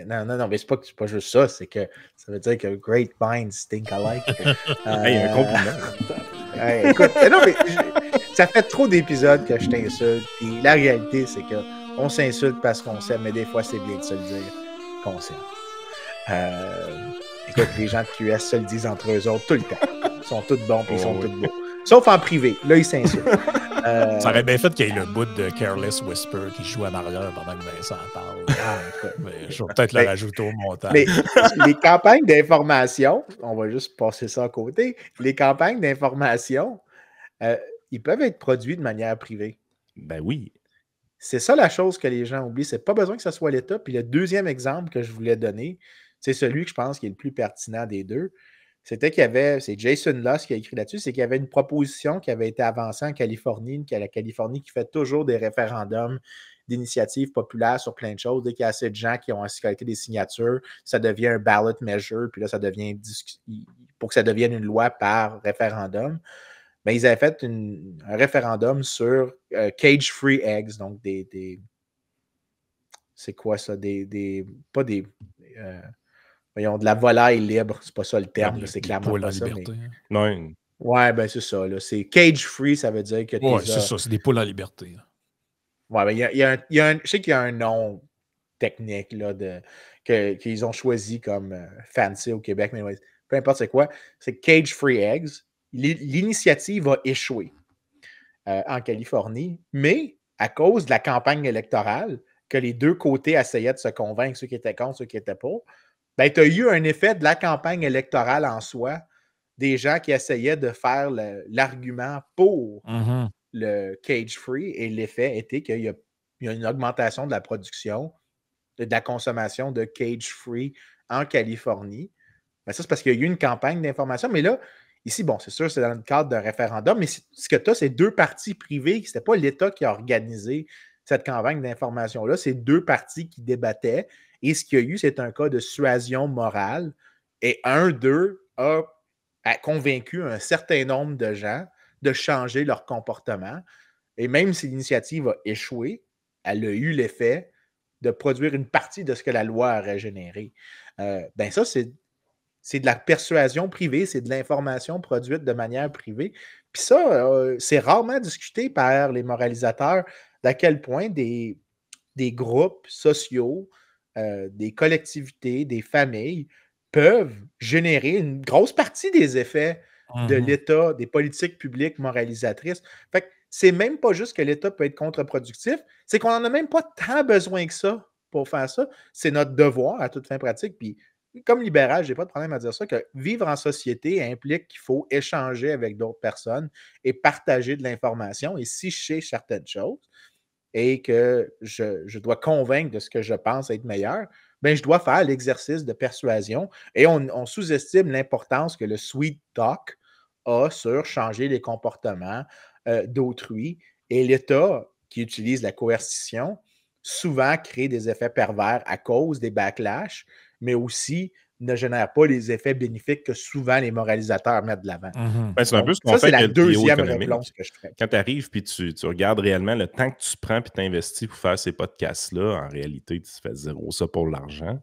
Non, mais c'est pas juste ça, c'est que ça veut dire que great minds think alike. Hey, un compliment. Écoute, non, mais ça fait trop d'épisodes que je t'insulte. Puis la réalité, c'est qu'on s'insulte parce qu'on s'aime, mais des fois, c'est bien de se le dire qu'on s'aime. Écoute, les gens de QS se le disent entre eux autres tout le temps. Ils sont tous bons, puis ils sont tous beaux. Sauf en privé. Là, ils s'insultent. Ça aurait bien fait qu'il y ait le bout de Careless Whisper qui joue en arrière pendant que Vincent parle. Je vais peut-être le rajouter au montage. Mais les campagnes d'information, on va juste passer ça à côté, les campagnes d'information, ils peuvent être produits de manière privée. Ben oui. C'est ça la chose que les gens oublient. C'est pas besoin que ce soit l'État. Puis le deuxième exemple que je voulais donner, c'est celui que je pense qui est le plus pertinent des deux. C'était qu'il y avait, c'est Jason Luss qui a écrit là-dessus, c'est qu'il y avait une proposition qui avait été avancée en Californie, la Californie qui fait toujours des référendums d'initiatives populaires sur plein de choses. Dès qu'il y a assez de gens qui ont collecté des signatures, ça devient un ballot measure, puis là, ça devient pour que ça devienne une loi par référendum. Ben, ils avaient fait un référendum sur cage-free eggs, donc c'est quoi ça? Pas des... voyons, de la volaille libre, c'est pas ça le terme, c'est clairement pas ça. Liberté, mais... hein. Ouais, ben c'est ça. Là. C'est cage-free, ça veut dire que c'est ça, c'est des poules en liberté. Là. Ouais, ben je sais qu'il y a un nom technique là, qu'ils ont choisi comme fancy au Québec, mais peu importe c'est quoi, c'est cage-free eggs. L'initiative a échoué en Californie, mais à cause de la campagne électorale, que les deux côtés essayaient de se convaincre, ceux qui étaient contre, ceux qui étaient pour, ben, tu as eu un effet de la campagne électorale en soi, des gens qui essayaient de faire l'argument pour le cage-free, et l'effet était qu'il y a une augmentation de la production, de la consommation de cage-free en Californie. Ben, ça, c'est parce qu'il y a eu une campagne d'information, mais là, ici, bon, c'est sûr, c'est dans le cadre d'un référendum, mais ce que tu as, c'est deux partis privés, ce n'était pas l'État qui a organisé cette campagne d'information-là, c'est deux partis qui débattaient, et ce qu'il y a eu, c'est un cas de suasion morale, et un d'eux a convaincu un certain nombre de gens de changer leur comportement, et même si l'initiative a échoué, elle a eu l'effet de produire une partie de ce que la loi aurait généré. Ben ça, c'est de la persuasion privée, c'est de l'information produite de manière privée. Puis ça, c'est rarement discuté par les moralisateurs d'à quel point des groupes sociaux, des collectivités, des familles peuvent générer une grosse partie des effets de l'État, des politiques publiques moralisatrices. Fait que c'est même pas juste que l'État peut être contre-productif, c'est qu'on n'en a même pas tant besoin que ça pour faire ça. C'est notre devoir à toute fin pratique. Puis comme libéral, je n'ai pas de problème à dire ça, que vivre en société implique qu'il faut échanger avec d'autres personnes et partager de l'information. Et si je sais certaines choses et que je dois convaincre de ce que je pense être meilleur, ben je dois faire l'exercice de persuasion. Et on sous-estime l'importance que le sweet talk a sur changer les comportements d'autrui. Et l'État qui utilise la coercition souvent crée des effets pervers à cause des backlash, mais aussi ne génère pas les effets bénéfiques que souvent les moralisateurs mettent de l'avant. Ben, c'est un peu ce qu'on fait c'est la avec le deuxième trio réponse que je fais. Quand tu arrives et tu regardes réellement le temps que tu prends et t'investis pour faire ces podcasts-là, en réalité, tu fais zéro ça pour l'argent.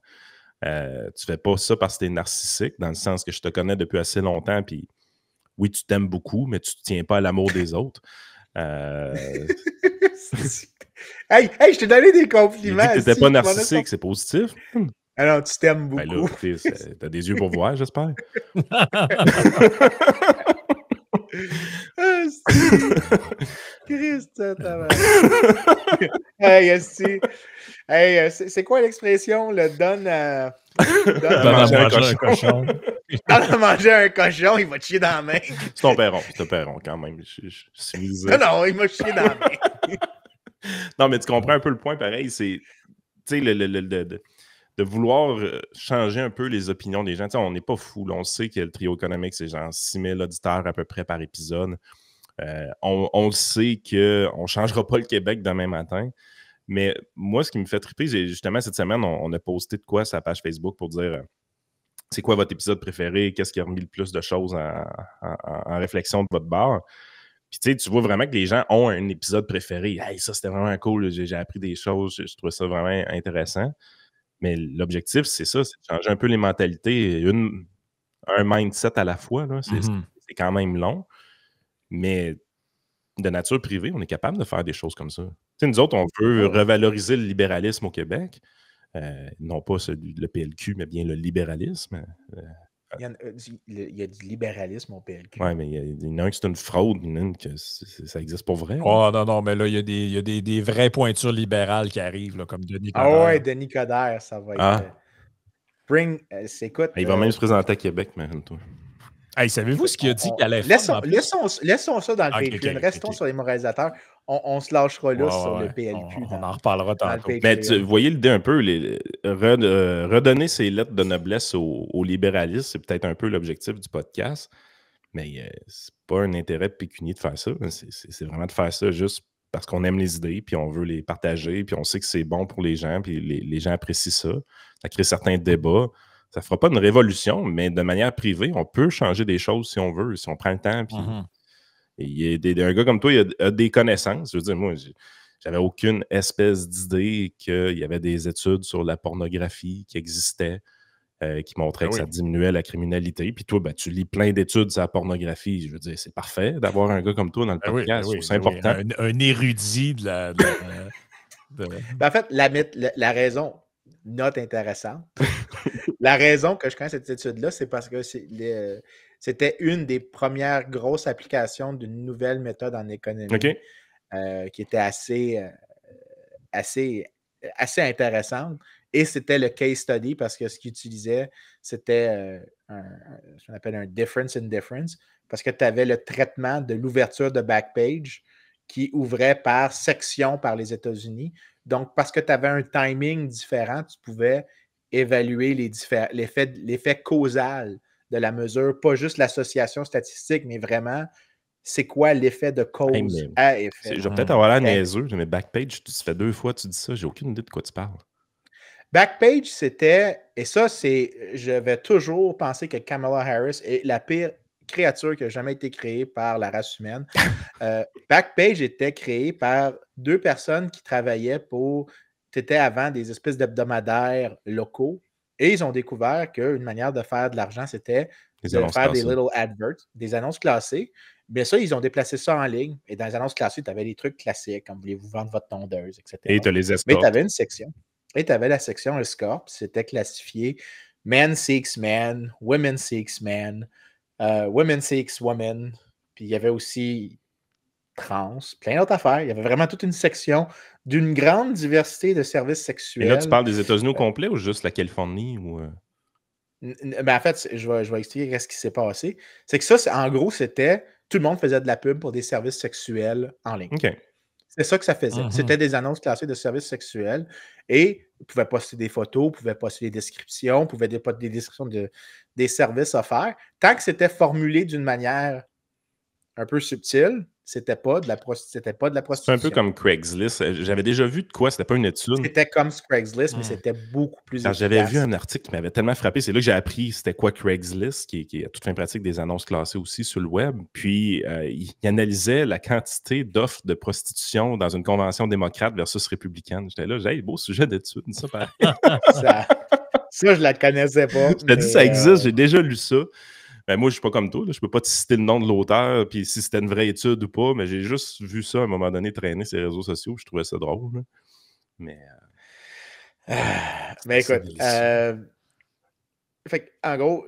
Tu fais pas ça parce que tu es narcissique, dans le sens que je te connais depuis assez longtemps, puis oui, tu t'aimes beaucoup, mais tu ne tiens pas à l'amour des autres. Hey, je t'ai donné des compliments. Tu n'étais pas narcissique, c'est positif. Alors, tu t'aimes beaucoup. Ben là, t'as des yeux pour voir, j'espère. Christ, hey, c'est quoi l'expression? Le donne à manger un cochon. Donne à manger un cochon, il va te chier dans la main. C'est ton perron quand même. Je suis visé. Non, il m'a chié dans la main. Non, mais tu comprends un peu le point pareil. C'est, tu sais, de vouloir changer un peu les opinions des gens. T'sais, on n'est pas fou. Là, on sait que le trio économique, c'est genre 6000 auditeurs à peu près par épisode. On le sait qu'on ne changera pas le Québec demain matin. Mais moi, ce qui me fait triper, justement, cette semaine, on a posté de quoi sur la page Facebook pour dire c'est quoi votre épisode préféré, qu'est-ce qui a remis le plus de choses en réflexion de votre bar. Puis tu vois vraiment que les gens ont un épisode préféré. Hey, ça, c'était vraiment cool, j'ai appris des choses, je trouvais ça vraiment intéressant. Mais l'objectif, c'est ça, c'est de changer un peu les mentalités, un mindset à la fois. Là. C'est quand même long. Mais de nature privée, on est capable de faire des choses comme ça. T'sais, nous autres, on veut revaloriser le libéralisme au Québec. Non pas le PLQ, mais bien le libéralisme. Il y a du libéralisme au PLQ. Oui, mais il y en a un qui c'est une fraude, il y en a une que ça existe pour vrai. Oh non, mais là, il y a des vraies pointures libérales qui arrivent, là, comme Denis Coderre. Ah ouais, Denis Coderre, ça va être... écoute... Il va même se présenter à Québec, imagine-toi. Hey, savez-vous ce qu'il a dit qu'il allait faire? Laissons ça dans le Patreon. Restons sur les moralisateurs. On se lâchera là sur le PLQ. On en reparlera tantôt. Mais vous voyez l'idée un peu, redonner ses lettres de noblesse au libéralisme, c'est peut-être un peu l'objectif du podcast, mais c'est pas un intérêt pécunier de faire ça. C'est vraiment de faire ça juste parce qu'on aime les idées, puis on veut les partager, puis on sait que c'est bon pour les gens, puis les gens apprécient ça. Ça crée certains débats. Ça ne fera pas une révolution, mais de manière privée, on peut changer des choses si on veut, si on prend le temps. Puis, un gars comme toi, il a des connaissances. Je veux dire, moi, j'avais aucune espèce d'idée qu'il y avait des études sur la pornographie qui existaient, qui montraient que ça diminuait la criminalité. Puis toi, tu lis plein d'études sur la pornographie. Je veux dire, c'est parfait d'avoir un gars comme toi dans le podcast. C'est important. Un érudit de la... En fait, la raison... Note intéressante. La raison que je connais cette étude-là, c'est parce que c'était une des premières grosses applications d'une nouvelle méthode en économie qui était assez intéressante. Et c'était le case study parce que ce qu'il utilisait, c'était ce qu'on appelle un difference in difference parce que tu avais le traitement de l'ouverture de Backpage qui ouvrait par section par les États-Unis. Donc, parce que tu avais un timing différent, tu pouvais évaluer l'effet causal de la mesure, pas juste l'association statistique, mais vraiment, c'est quoi l'effet de cause à effet. Je vais peut-être avoir l'air niaiseux, mais Backpage, ça fait 2 fois que tu dis ça, j'ai aucune idée de quoi tu parles. Backpage, c'était, et ça, je vais toujours penser que Kamala Harris est la pire créature qui a jamais été créée par la race humaine. Backpage était créé par 2 personnes qui travaillaient c'était avant des espèces d'hebdomadaires locaux et ils ont découvert qu'une manière de faire de l'argent, c'était de faire des little adverts, des annonces classées. Bien ça, ils ont déplacé ça en ligne et dans les annonces classées, tu avais des trucs classiques comme voulez-vous vendre votre tondeuse, etc. Et tu as les escortes. Mais tu avais une section. Et tu avais la section escorte, c'était classifié Men Seeks Men, Women Seeks Men, Women Seeks Women, puis il y avait aussi trans, plein d'autres affaires. Il y avait vraiment toute une section d'une grande diversité de services sexuels. Et là, tu parles des États-Unis au complet ou juste la Californie? Ben en fait, je vais expliquer ce qui s'est passé. C'est que ça, en gros, c'était tout le monde faisait de la pub pour des services sexuels en ligne. OK. C'est ça que ça faisait. C'était des annonces classées de services sexuels et vous pouvez poster des photos, vous pouvez poster des descriptions, vous pouvez poster des descriptions des services offerts. Tant que c'était formulé d'une manière un peu subtile, c'était pas de la prostitution. C'est un peu comme Craigslist. J'avais déjà vu de quoi, c'était pas une étude. C'était comme Craigslist, mais c'était beaucoup plus efficace. J'avais vu un article qui m'avait tellement frappé. C'est là que j'ai appris c'était quoi Craigslist, qui est à toute fin pratique des annonces classées aussi sur le web. Puis, il analysait la quantité d'offres de prostitution dans une convention démocrate versus républicaine. J'étais là, j'ai beau sujet d'étude, ça pareil. ça, je la connaissais pas. Je te dis, ça existe, j'ai déjà lu ça. Ben moi, je ne suis pas comme toi. Là. Je ne peux pas te citer le nom de l'auteur puis si c'était une vraie étude ou pas, mais j'ai juste vu ça à un moment donné traîner sur les réseaux sociaux. Je trouvais ça drôle. Là. Mais écoute, fait, en gros...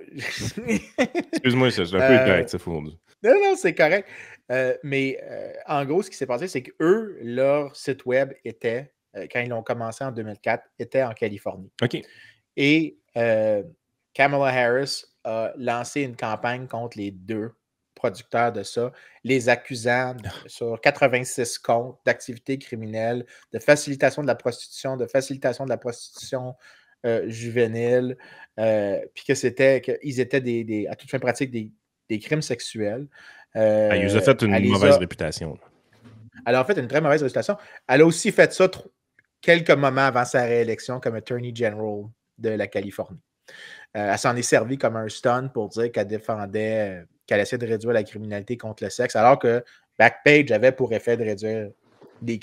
Excuse-moi, je suis un peu hyperactif aujourd'hui. Non, c'est correct. Mais en gros, ce qui s'est passé, c'est qu'eux, leur site web était, quand ils l'ont commencé en 2004, était en Californie. OK. Et Kamala Harris a lancé une campagne contre les 2 producteurs de ça, les accusant sur 86 comptes d'activités criminelles, de facilitation de la prostitution, juvéniles, puis qu'ils étaient à toute fin pratique des crimes sexuels. Elle nous a fait une mauvaise réputation. Elle a fait une très mauvaise réputation. Elle a aussi fait ça quelques moments avant sa réélection comme Attorney General de la Californie. Elle s'en est servie comme un stunt pour dire qu'elle défendait, qu'elle essayait de réduire la criminalité contre le sexe, alors que Backpage avait pour effet de réduire des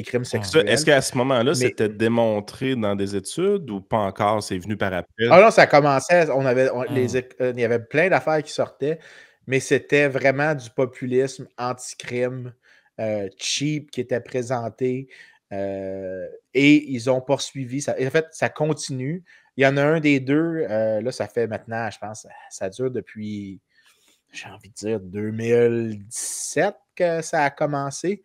crimes sexuels. Est-ce qu'à ce moment-là, c'était démontré dans des études ou pas encore? C'est venu par après? Ah non, ça commençait. Il y avait plein d'affaires qui sortaient, mais c'était vraiment du populisme anti-crime cheap qui était présenté. Et ils ont poursuivi. En fait, ça continue. Il y en a un des deux, là, ça fait maintenant, je pense, ça dure depuis, j'ai envie de dire, 2017 que ça a commencé.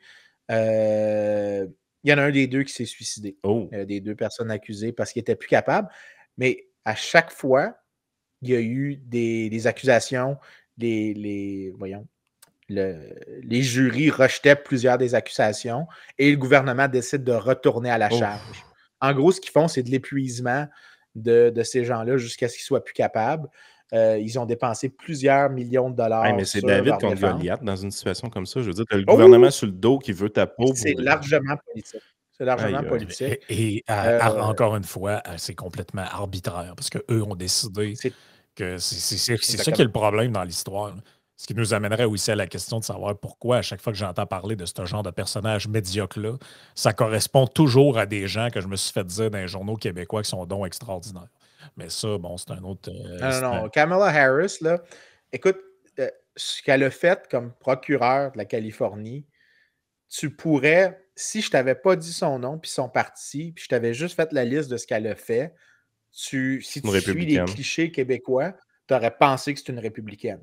Il y en a un des deux qui s'est suicidé. Des deux personnes accusées parce qu'ils n'étaient plus capables. Mais à chaque fois, il y a eu des accusations, les jurys rejetaient plusieurs des accusations et le gouvernement décide de retourner à la charge. En gros, ce qu'ils font, c'est de l'épuisement de ces gens-là jusqu'à ce qu'ils ne soient plus capables. Ils ont dépensé plusieurs millions de dollars. Mais c'est David contre Goliath dans une situation comme ça. Je veux dire, tu as le gouvernement sur le dos qui veut ta peau. C'est largement politique. C'est largement politique. Et encore une fois, c'est complètement arbitraire parce qu'eux ont décidé que c'est ça qui est le problème dans l'histoire. Ce qui nous amènerait aussi à la question de savoir pourquoi, à chaque fois que j'entends parler de ce genre de personnage médiocre-là, ça correspond toujours à des gens que je me suis fait dire dans les journaux québécois qui sont donc extraordinaires. Mais ça, bon, c'est un autre... non. Kamala Harris, là, écoute, ce qu'elle a fait comme procureure de la Californie, tu pourrais, si je t'avais pas dit son nom puis son parti, puis je t'avais juste fait la liste de ce qu'elle a fait, si tu suis les clichés québécois, tu aurais pensé que c'est une républicaine.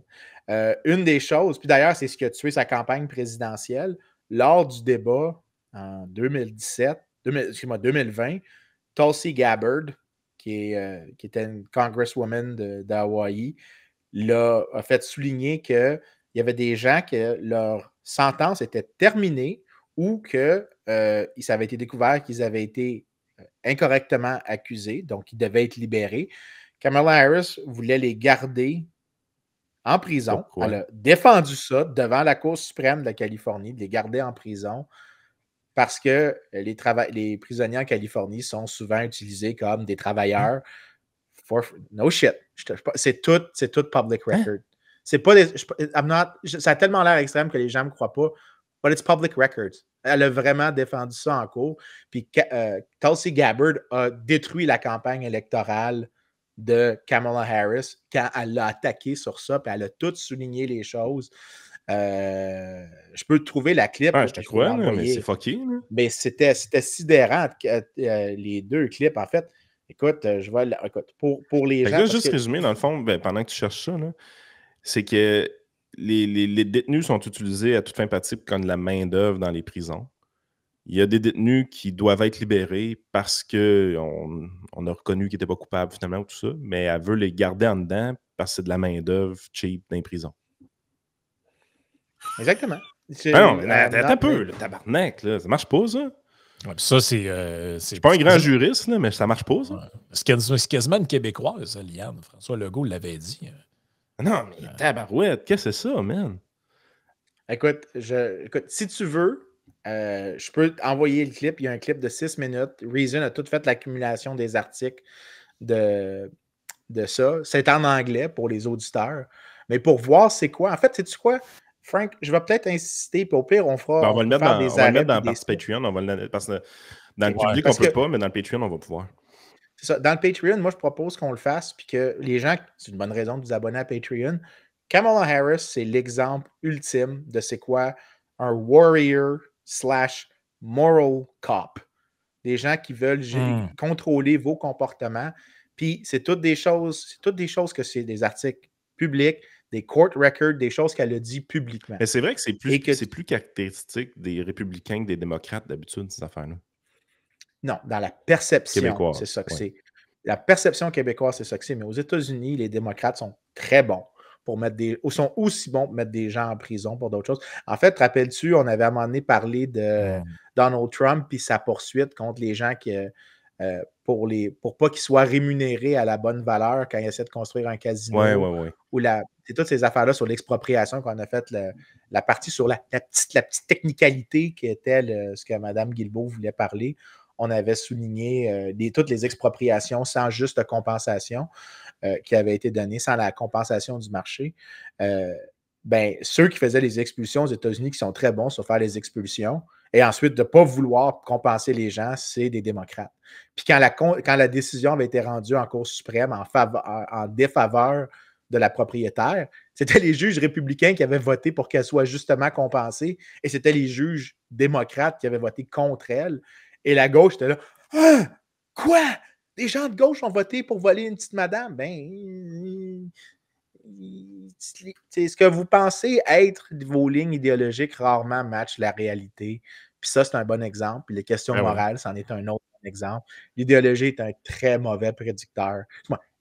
Une des choses, puis d'ailleurs, c'est ce qui a tué sa campagne présidentielle, lors du débat en 2020, Tulsi Gabbard, qui était une congresswoman d'Hawaï, a fait souligner qu'il y avait des gens que leur sentence était terminée ou que ça avait été découvert qu'ils avaient été incorrectement accusés, donc ils devaient être libérés. Kamala Harris voulait les garder en prison. Pourquoi? Elle a défendu ça devant la Cour suprême de la Californie, de les garder en prison parce que les prisonniers en Californie sont souvent utilisés comme des travailleurs. No shit. C'est tout public record. C'est pas ça a tellement l'air extrême que les gens ne me croient pas. But it's public records. Elle a vraiment défendu ça en cours. Puis Tulsi Gabbard a détruit la campagne électorale de Kamala Harris quand elle l'a attaqué sur ça, puis elle a tout souligné les choses. Je peux trouver la clip. Je te crois, mais c'est fucké. Mais c'était sidérant, les deux clips, en fait. Écoute, je vais... Écoute, pour les gens... Là, juste résumer, dans le fond, pendant que tu cherches ça, c'est que les détenus sont utilisés à toute fin pratique comme de la main-d'œuvre dans les prisons. Il y a des détenus qui doivent être libérés parce qu'on a reconnu qu'ils n'étaient pas coupables finalement ou tout ça, mais elle veut les garder en dedans parce que c'est de la main-d'œuvre cheap dans les prisons. Exactement. Non, mais attends un peu, le tabarnak, là, ça marche pas, ça? Ouais, ça, c'est. Je suis pas un grand juriste, là, mais ça marche pas, ça. Ouais. C'est quasiment une Québécoise, ça, Liane. François Legault l'avait dit. Non, mais tabarouette, qu'est-ce que c'est ça, man? Écoute, si tu veux, je peux envoyer le clip. Il y a un clip de 6 minutes. Reason a tout fait l'accumulation des articles de ça. C'est en anglais pour les auditeurs. Mais pour voir c'est quoi. En fait, sais-tu quoi? Frank, je vais peut-être insister, puis au pire, on fera. On va le mettre dans le Patreon. Parce que dans le public, on ne peut pas, mais dans le Patreon, on va pouvoir. C'est ça. Dans le Patreon, moi, je propose qu'on le fasse, puis que les gens, c'est une bonne raison de vous abonner à Patreon. Kamala Harris, c'est l'exemple ultime de c'est quoi un warrior / moral cop. Des gens qui veulent contrôler vos comportements. Puis c'est toutes des choses que c'est des articles publics, des court records, des choses qu'elle a dit publiquement. Mais c'est vrai que c'est plus caractéristique des républicains que des démocrates d'habitude, ces affaires-là. Non, dans la perception, c'est ça que c'est. La perception québécoise, c'est ça que c'est. Mais aux États-Unis, les démocrates sont très bons sont aussi bons pour mettre des gens en prison pour d'autres choses. En fait, te rappelles-tu, on avait à un moment donné parlé de Donald Trump et sa poursuite contre les gens pour pas qu'ils soient rémunérés à la bonne valeur quand ils essaient de construire un casino. Ouais. Ou c'est toutes ces affaires-là sur l'expropriation qu'on a fait, la partie sur la petite technicalité qui était ce que Mme Guilbeault voulait parler. On avait souligné toutes les expropriations sans juste compensation qui avaient été données, sans la compensation du marché. Ceux qui faisaient les expulsions aux États-Unis, qui sont très bons sur faire les expulsions, et ensuite de ne pas vouloir compenser les gens, c'est des démocrates. Puis quand la décision avait été rendue en Cour suprême en défaveur de la propriétaire, c'était les juges républicains qui avaient voté pour qu'elle soit justement compensée, et c'était les juges démocrates qui avaient voté contre elle. Et la gauche était là. Ah! Quoi? Des gens de gauche ont voté pour voler une petite madame? Ce que vous pensez être vos lignes idéologiques rarement matchent la réalité. Puis ça, c'est un bon exemple. Puis les questions morales, c'en est un autre bon exemple. L'idéologie est un très mauvais prédicteur.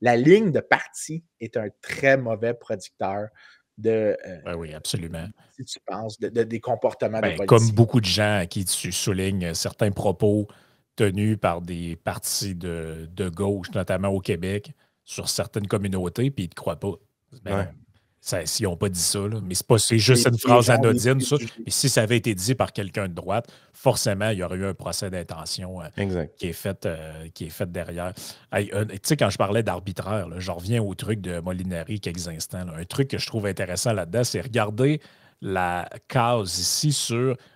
La ligne de parti est un très mauvais prédicteur de. Oui, absolument. Si tu penses, des comportements de politiciens. Comme beaucoup de gens à qui tu soulignes certains propos tenus par des partis de gauche, notamment au Québec, sur certaines communautés, puis ils ne te croient pas. S'ils n'ont pas dit ça, là. Mais c'est juste une phrase anodine, ça. Et si ça avait été dit par quelqu'un de droite, forcément, il y aurait eu un procès d'intention qui est fait derrière. Tu sais, quand je parlais d'arbitraire, je reviens au truc de Molinari quelques instants. Un truc que je trouve intéressant là-dedans, c'est regarder la case ici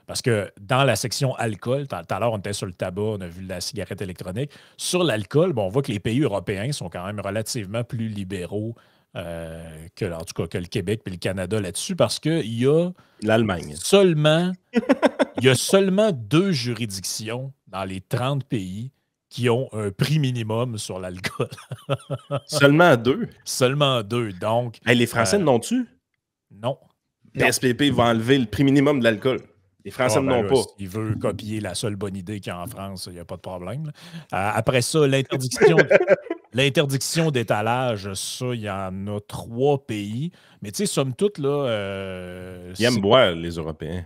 parce que dans la section alcool, tout à l'heure, on était sur le tabac, on a vu la cigarette électronique. Sur l'alcool, on voit que les pays européens sont quand même relativement plus libéraux que le Québec et le Canada là-dessus, parce qu'il y a l'Allemagne. Il y a seulement 2 juridictions dans les 30 pays qui ont un prix minimum sur l'alcool. Seulement 2? Seulement 2. Donc, les Français n'ont-tu? Non. Le SPP va enlever le prix minimum de l'alcool. Les Français n'ont pas. S'il veut copier la seule bonne idée qu'il y a en France, il n'y a pas de problème. Après ça, l'interdiction d'étalage, ça, il y en a 3 pays. Mais tu sais, somme toute, là... Ils aiment boire, les Européens.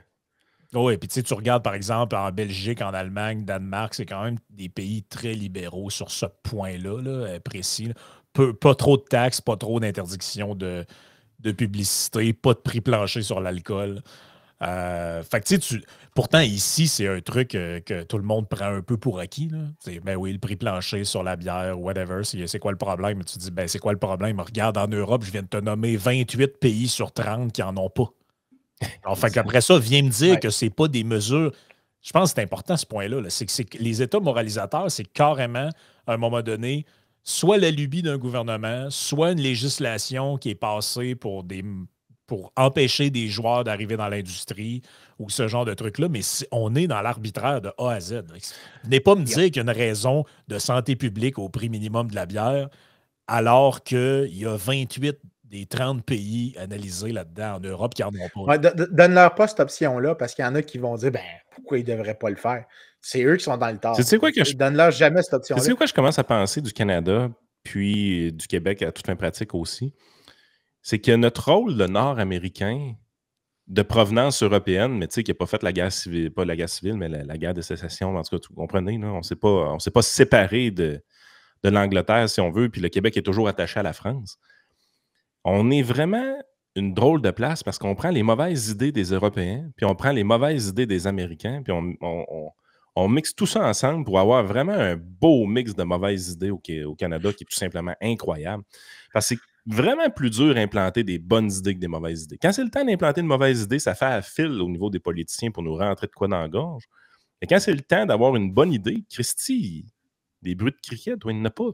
Oui, puis tu sais, tu regardes, par exemple, en Belgique, en Allemagne, Danemark, c'est quand même des pays très libéraux sur ce point-là, précis. Là. Pas trop de taxes, pas trop d'interdiction de publicité, pas de prix plancher sur l'alcool. Fait que tu sais, pourtant ici, c'est un truc que tout le monde prend un peu pour acquis. C'est le prix plancher sur la bière, whatever, c'est quoi le problème? Tu te dis, c'est quoi le problème? Regarde, en Europe, je viens de te nommer 28 pays sur 30 qui n'en ont pas. Alors, fait qu'après ça, viens me dire que c'est pas des mesures. Je pense que c'est important ce point-là. C'est que les États moralisateurs, c'est carrément, à un moment donné, soit la lubie d'un gouvernement, soit une législation qui est passée pour empêcher des joueurs d'arriver dans l'industrie ou ce genre de trucs-là, mais on est dans l'arbitraire de A à Z. Venez pas me dire qu'il y a une raison de santé publique au prix minimum de la bière alors qu'il y a 28 des 30 pays analysés là-dedans en Europe qui n'en ont pas. Donne-leur pas cette option-là parce qu'il y en a qui vont dire pourquoi ils ne devraient pas le faire. C'est eux qui sont dans le tort. Donne-leur jamais cette option-là. Tu sais quoi je commence à penser du Canada puis du Québec à toute fin pratique aussi? C'est que notre rôle de Nord-Américain de provenance européenne, mais tu sais, qui n'a pas fait la guerre civile, pas la guerre civile, mais la guerre de sécession, en tout cas, vous comprenez, là, on ne s'est pas séparé de l'Angleterre, si on veut, puis le Québec est toujours attaché à la France. On est vraiment une drôle de place parce qu'on prend les mauvaises idées des Européens, puis on prend les mauvaises idées des Américains, puis on mixe tout ça ensemble pour avoir vraiment un beau mix de mauvaises idées au Canada qui est tout simplement incroyable. Parce que c'est vraiment plus dur d'implanter des bonnes idées que des mauvaises idées. Quand c'est le temps d'implanter de mauvaises idées, ça fait à fil au niveau des politiciens pour nous rentrer de quoi dans la gorge. Et quand c'est le temps d'avoir une bonne idée, Christy, des bruits de cricket, il n'y en a pas.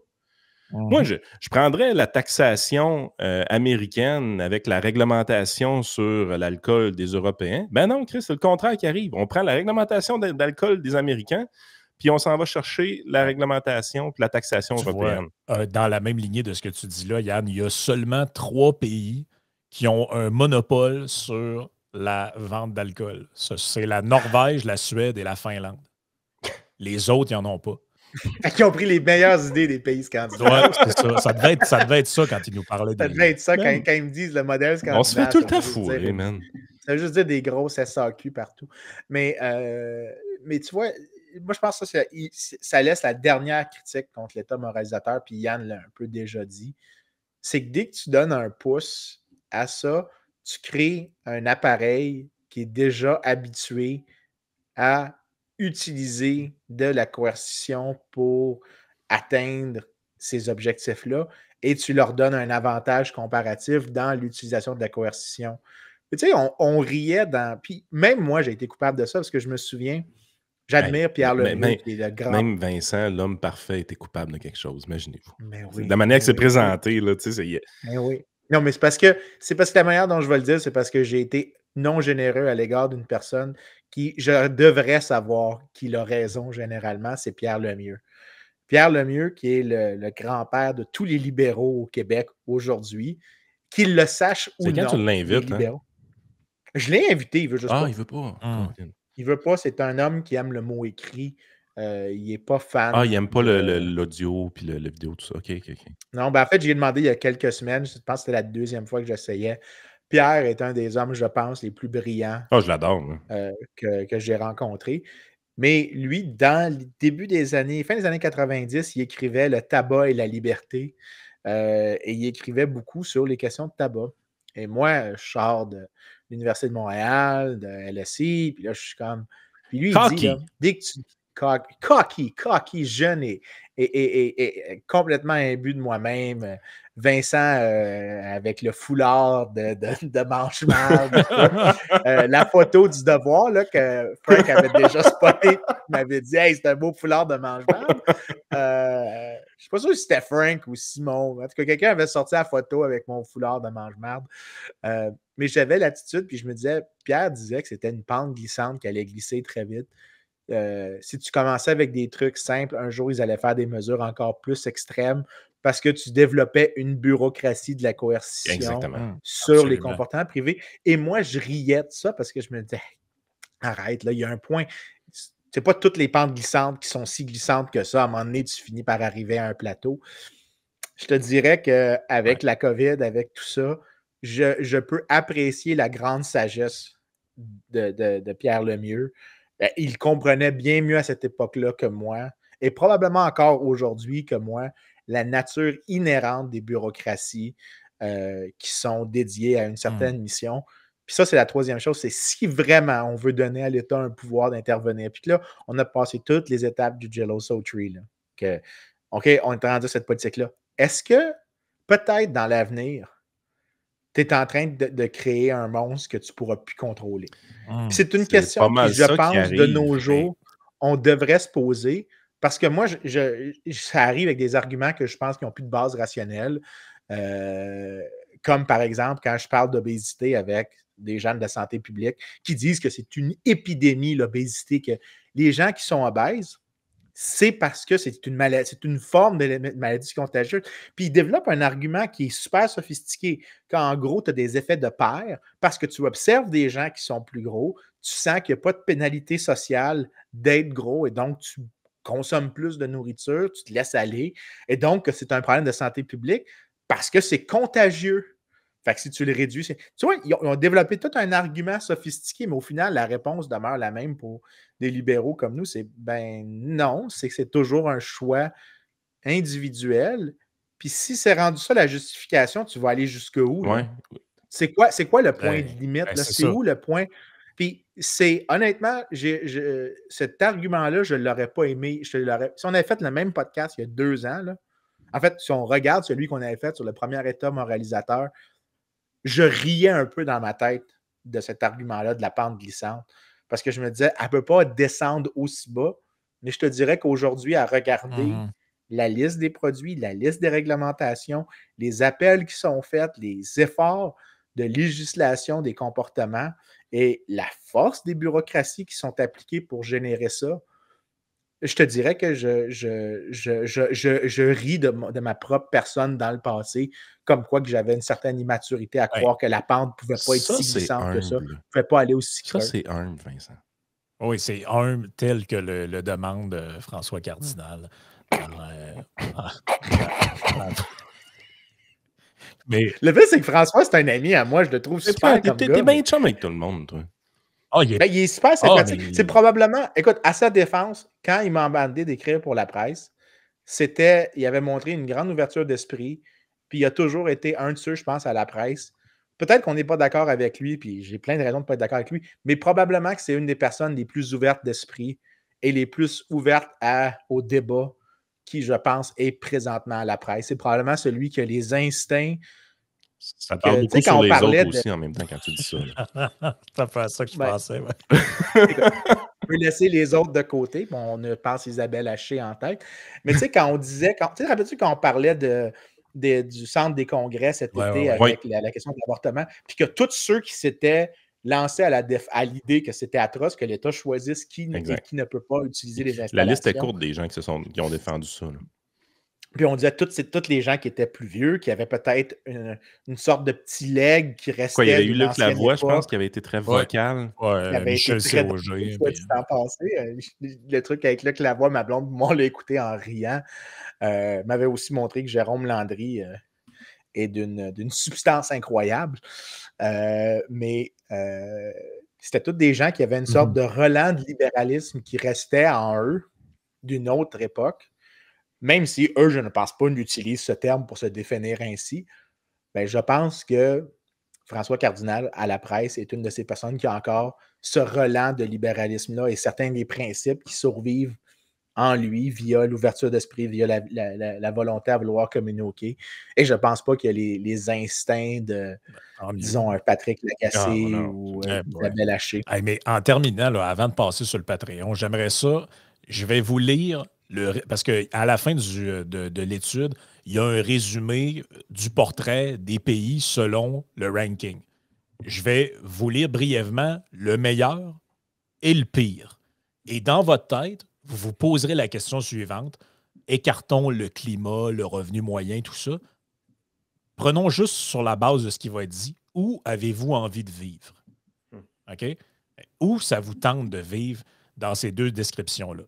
Moi, je prendrais la taxation américaine avec la réglementation sur l'alcool des Européens. Ben non, Chris, c'est le contraire qui arrive. On prend la réglementation d'alcool des Américains, puis on s'en va chercher la réglementation et la taxation européenne. Dans la même lignée de ce que tu dis là, Yann, il y a seulement 3 pays qui ont un monopole sur la vente d'alcool. C'est la Norvège, la Suède et la Finlande. Les autres, ils n'en ont pas. Ils ont pris les meilleures idées des pays scandinaves. Ouais, c'est ça. Ça devait être ça quand ils nous parlaient de. Ça devait être ça quand ils me disent le modèle scandinave. On se fait tout le temps fourrer, man. Ça veut juste dire des grosses SAQ partout. Mais tu vois, moi, je pense que ça laisse la dernière critique contre l'État moralisateur, puis Yann l'a un peu déjà dit, c'est que dès que tu donnes un pouce à ça, tu crées un appareil qui est déjà habitué à utiliser de la coercition pour atteindre ces objectifs-là et tu leur donnes un avantage comparatif dans l'utilisation de la coercition. Tu sais, on riait dans... Puis même moi, j'ai été coupable de ça parce que je me souviens, j'admire Pierre Lemieux, qui est le grand... Même Vincent, l'homme parfait, était coupable de quelque chose, imaginez-vous. Mais oui, de la manière que c'est présenté, là, tu sais, c'est... Mais oui. Non, mais c'est parce que la manière dont je vais le dire, c'est parce que j'ai été non généreux à l'égard d'une personne qui, je devrais savoir qu'il a raison généralement, c'est Pierre Lemieux. Pierre Lemieux, qui est le grand-père de tous les libéraux au Québec aujourd'hui, qu'il le sache ou non. C'est quand tu l'invites, hein? Je l'ai invité, il veut juste pas. Ah, il veut pas. Il veut pas, c'est un homme qui aime le mot écrit. Il n'est pas fan. Ah, il n'aime pas l'audio puis le vidéo, tout ça. OK. Non, ben en fait, j'ai demandé il y a quelques semaines, je pense que c'était la deuxième fois que j'essayais. Pierre est un des hommes, je pense, les plus brillants je l'adore, que j'ai rencontré. Mais lui, dans le début des années, fin des années 90, il écrivait Le tabac et la liberté. Et il écrivait beaucoup sur les questions de tabac. Et moi, je sors de l'Université de Montréal, de LSI, puis là, je suis comme... Puis lui, il dit, là, dès que tu... Cocky, jeune et complètement imbu de moi-même. Vincent avec le foulard de manche-marde. La photo du Devoir là, que Frank avait déjà spoté, m'avait dit « Hey, c'est un beau foulard de manche-marde. » Je ne suis pas sûr si c'était Frank ou Simon. En tout cas, quelqu'un avait sorti la photo avec mon foulard de manche-marde. Mais j'avais l'attitude, puis je me disais, Pierre disait que c'était une pente glissante qui allait glisser très vite. Si tu commençais avec des trucs simples, un jour, ils allaient faire des mesures encore plus extrêmes parce que tu développais une bureaucratie de la coercition sur les comportements privés. Et moi, je riais de ça parce que je me disais, arrête, là, il y a un point. C'est pas toutes les pentes glissantes qui sont si glissantes que ça. À un moment donné, tu finis par arriver à un plateau. Je te dirais qu'avec la COVID, avec tout ça, je peux apprécier la grande sagesse de Pierre Lemieux. Il comprenait bien mieux à cette époque-là que moi, et probablement encore aujourd'hui que moi, la nature inhérente des bureaucraties qui sont dédiées à une certaine mission. Puis ça, c'est la troisième chose, c'est si vraiment on veut donner à l'État un pouvoir d'intervenir. Puis là, on a passé toutes les étapes du Geloso Tree. Là, que, OK, on est rendu à cette politique-là. Est-ce que, peut-être dans l'avenir, tu es en train de créer un monstre que tu ne pourras plus contrôler? C'est une question qui, je pense, de nos jours, on devrait se poser. Parce que moi, ça arrive avec des arguments que je pense qui n'ont plus de base rationnelle. Comme par exemple, quand je parle d'obésité avec des gens de la santé publique qui disent que c'est une épidémie, l'obésité, que les gens qui sont obèses, c'est parce que c'est une maladie, c'est une forme de maladie contagieuse. Puis ils développent un argument qui est super sophistiqué, qu'en gros, tu as des effets de pair, parce que tu observes des gens qui sont plus gros, tu sens qu'il n'y a pas de pénalité sociale d'être gros, et donc tu consommes plus de nourriture, tu te laisses aller, et donc c'est un problème de santé publique, parce que c'est contagieux. Fait que si tu le réduis, tu vois, ils ont développé tout un argument sophistiqué, mais au final, la réponse demeure la même pour des libéraux comme nous. C'est ben non, c'est que c'est toujours un choix individuel. Puis si c'est rendu ça la justification, tu vas aller jusqu'où? Ouais. C'est quoi le point de limite? C'est où le point? Puis c'est honnêtement, cet argument-là, je ne l'aurais pas aimé. Si on avait fait le même podcast il y a 2 ans, là, en fait, si on regarde celui qu'on avait fait sur le premier État moralisateur, je riais un peu dans ma tête de cet argument-là, de la pente glissante, parce que je me disais, elle ne peut pas descendre aussi bas, mais je te dirais qu'aujourd'hui, à regarder la liste des produits, la liste des réglementations, les appels qui sont faits, les efforts de législation des comportements et la force des bureaucraties qui sont appliquées pour générer ça, je te dirais que je ris de ma propre personne dans le passé, comme quoi que j'avais une certaine immaturité à croire que la pente ne pouvait pas être si glissante que ça, ne pouvait pas aller aussi creux. Ça, c'est humble, Vincent. Oui, c'est humble tel que le demande François Cardinal. Mais le fait, c'est que François, c'est un ami à moi, je le trouve super comme gars. T'es bien chum avec tout le monde, toi. Ah, il est... Ben, il est super Ah, sympathique. mais... C'est probablement, écoute, à sa défense, quand il m'a demandé d'écrire pour la presse, il avait montré une grande ouverture d'esprit, puis il a toujours été un de ceux, je pense, à la presse. Peut-être qu'on n'est pas d'accord avec lui, puis j'ai plein de raisons de ne pas être d'accord avec lui, mais probablement que c'est une des personnes les plus ouvertes d'esprit et les plus ouvertes au débat qui, je pense, est présentement à la presse. C'est probablement celui qui a les instincts. Ça parle beaucoup sur les autres aussi en même temps quand tu dis ça. C'est pas ça que je pensais. Ouais. On peut laisser les autres de côté. Bon, on pense Isabelle Haché en tête. Mais tu sais, quand on disait, tu te rappelles-tu quand on parlait du centre des congrès cet été avec la question de l'avortement, puis que tous ceux qui s'étaient lancés à l'idée que c'était atroce, que l'État choisisse qui ne peut pas utiliser les installations. La liste est courte des gens qui ont défendu ça. Là. Puis on disait tous les gens qui étaient plus vieux, qui avaient peut-être une sorte de petit leg qui restait. Il y avait eu Luc Lavoie, je pense, qui avait été très vocal. Qui avait Michel été très Séroger. Le truc avec Luc Lavoie, ma blonde, moi, on l'a écouté en riant. M'avait aussi montré que Jérôme Landry est d'une substance incroyable. Mais c'était tous des gens qui avaient une sorte de relent de libéralisme qui restait en eux d'une autre époque. Même si eux, je ne pense pas, n'utilisent ce terme pour se définir ainsi, ben, je pense que François Cardinal, à la presse, est une de ces personnes qui a encore ce relent de libéralisme-là et certains des principes qui survivent en lui via l'ouverture d'esprit, via la volonté à vouloir communiquer. Et je ne pense pas qu'il y a les instincts de, disons, un Patrick Lagacé ou Isabelle Haché. Mais en terminant, là, avant de passer sur le Patreon, j'aimerais ça, je vais vous lire, parce qu'à la fin de l'étude, il y a un résumé du portrait des pays selon le ranking. Je vais vous lire brièvement le meilleur et le pire. Et dans votre tête, vous vous poserez la question suivante. Écartons le climat, le revenu moyen, tout ça. Prenons juste sur la base de ce qui va être dit. Où avez-vous envie de vivre? OK? Où ça vous tente de vivre dans ces deux descriptions-là?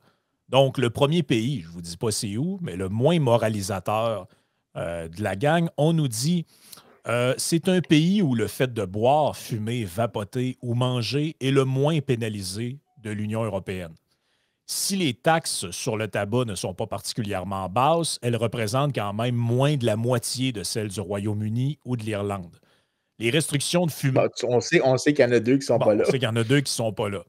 Donc, le premier pays, je ne vous dis pas c'est où, mais le moins moralisateur de la gang, on nous dit c'est un pays où le fait de boire, fumer, vapoter ou manger est le moins pénalisé de l'Union européenne. Si les taxes sur le tabac ne sont pas particulièrement basses, elles représentent quand même moins de la moitié de celles du Royaume-Uni ou de l'Irlande. Les restrictions de fumée... On sait qu'il y en a deux qui ne sont pas là. On sait qu'il y en a deux qui ne sont pas là.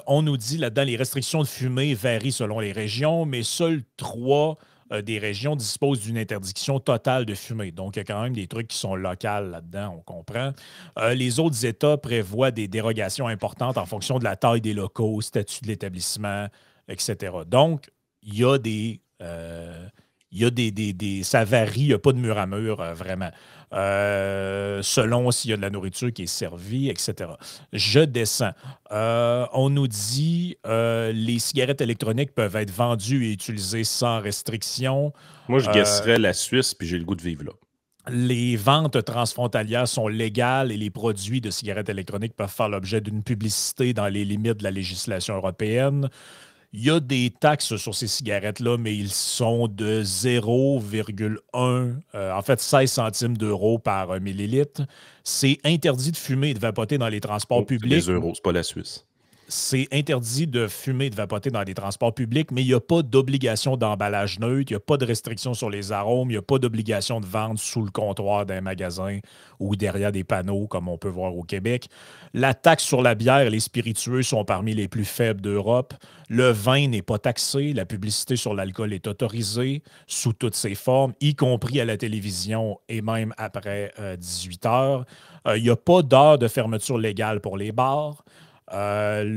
On nous dit là-dedans, les restrictions de fumée varient selon les régions, mais seules 3 des régions disposent d'une interdiction totale de fumer. Donc, il y a quand même des trucs qui sont locaux là-dedans, on comprend. Les autres États prévoient des dérogations importantes en fonction de la taille des locaux, statut de l'établissement, etc. Donc, il y a des... ça varie, il n'y a pas de mur à mur, vraiment. Selon s'il y a de la nourriture qui est servie, etc. Je descends. On nous dit les cigarettes électroniques peuvent être vendues et utilisées sans restriction. Moi, je guesserais la Suisse, puis j'ai le goût de vivre là. Les ventes transfrontalières sont légales et les produits de cigarettes électroniques peuvent faire l'objet d'une publicité dans les limites de la législation européenne. Il y a des taxes sur ces cigarettes-là, mais ils sont de 0,1, en fait 16 centimes d'euros par millilitre. C'est interdit de fumer et de vapoter dans les transports publics. Les euros, c'est pas la Suisse. C'est interdit de fumer et de vapoter dans les transports publics, mais il n'y a pas d'obligation d'emballage neutre, il n'y a pas de restriction sur les arômes, il n'y a pas d'obligation de vente sous le comptoir d'un magasin ou derrière des panneaux, comme on peut voir au Québec. La taxe sur la bière et les spiritueux sont parmi les plus faibles d'Europe. Le vin n'est pas taxé, la publicité sur l'alcool est autorisée sous toutes ses formes, y compris à la télévision et même après 18 heures. Il n'y a pas d'heure de fermeture légale pour les bars. Qu'est-ce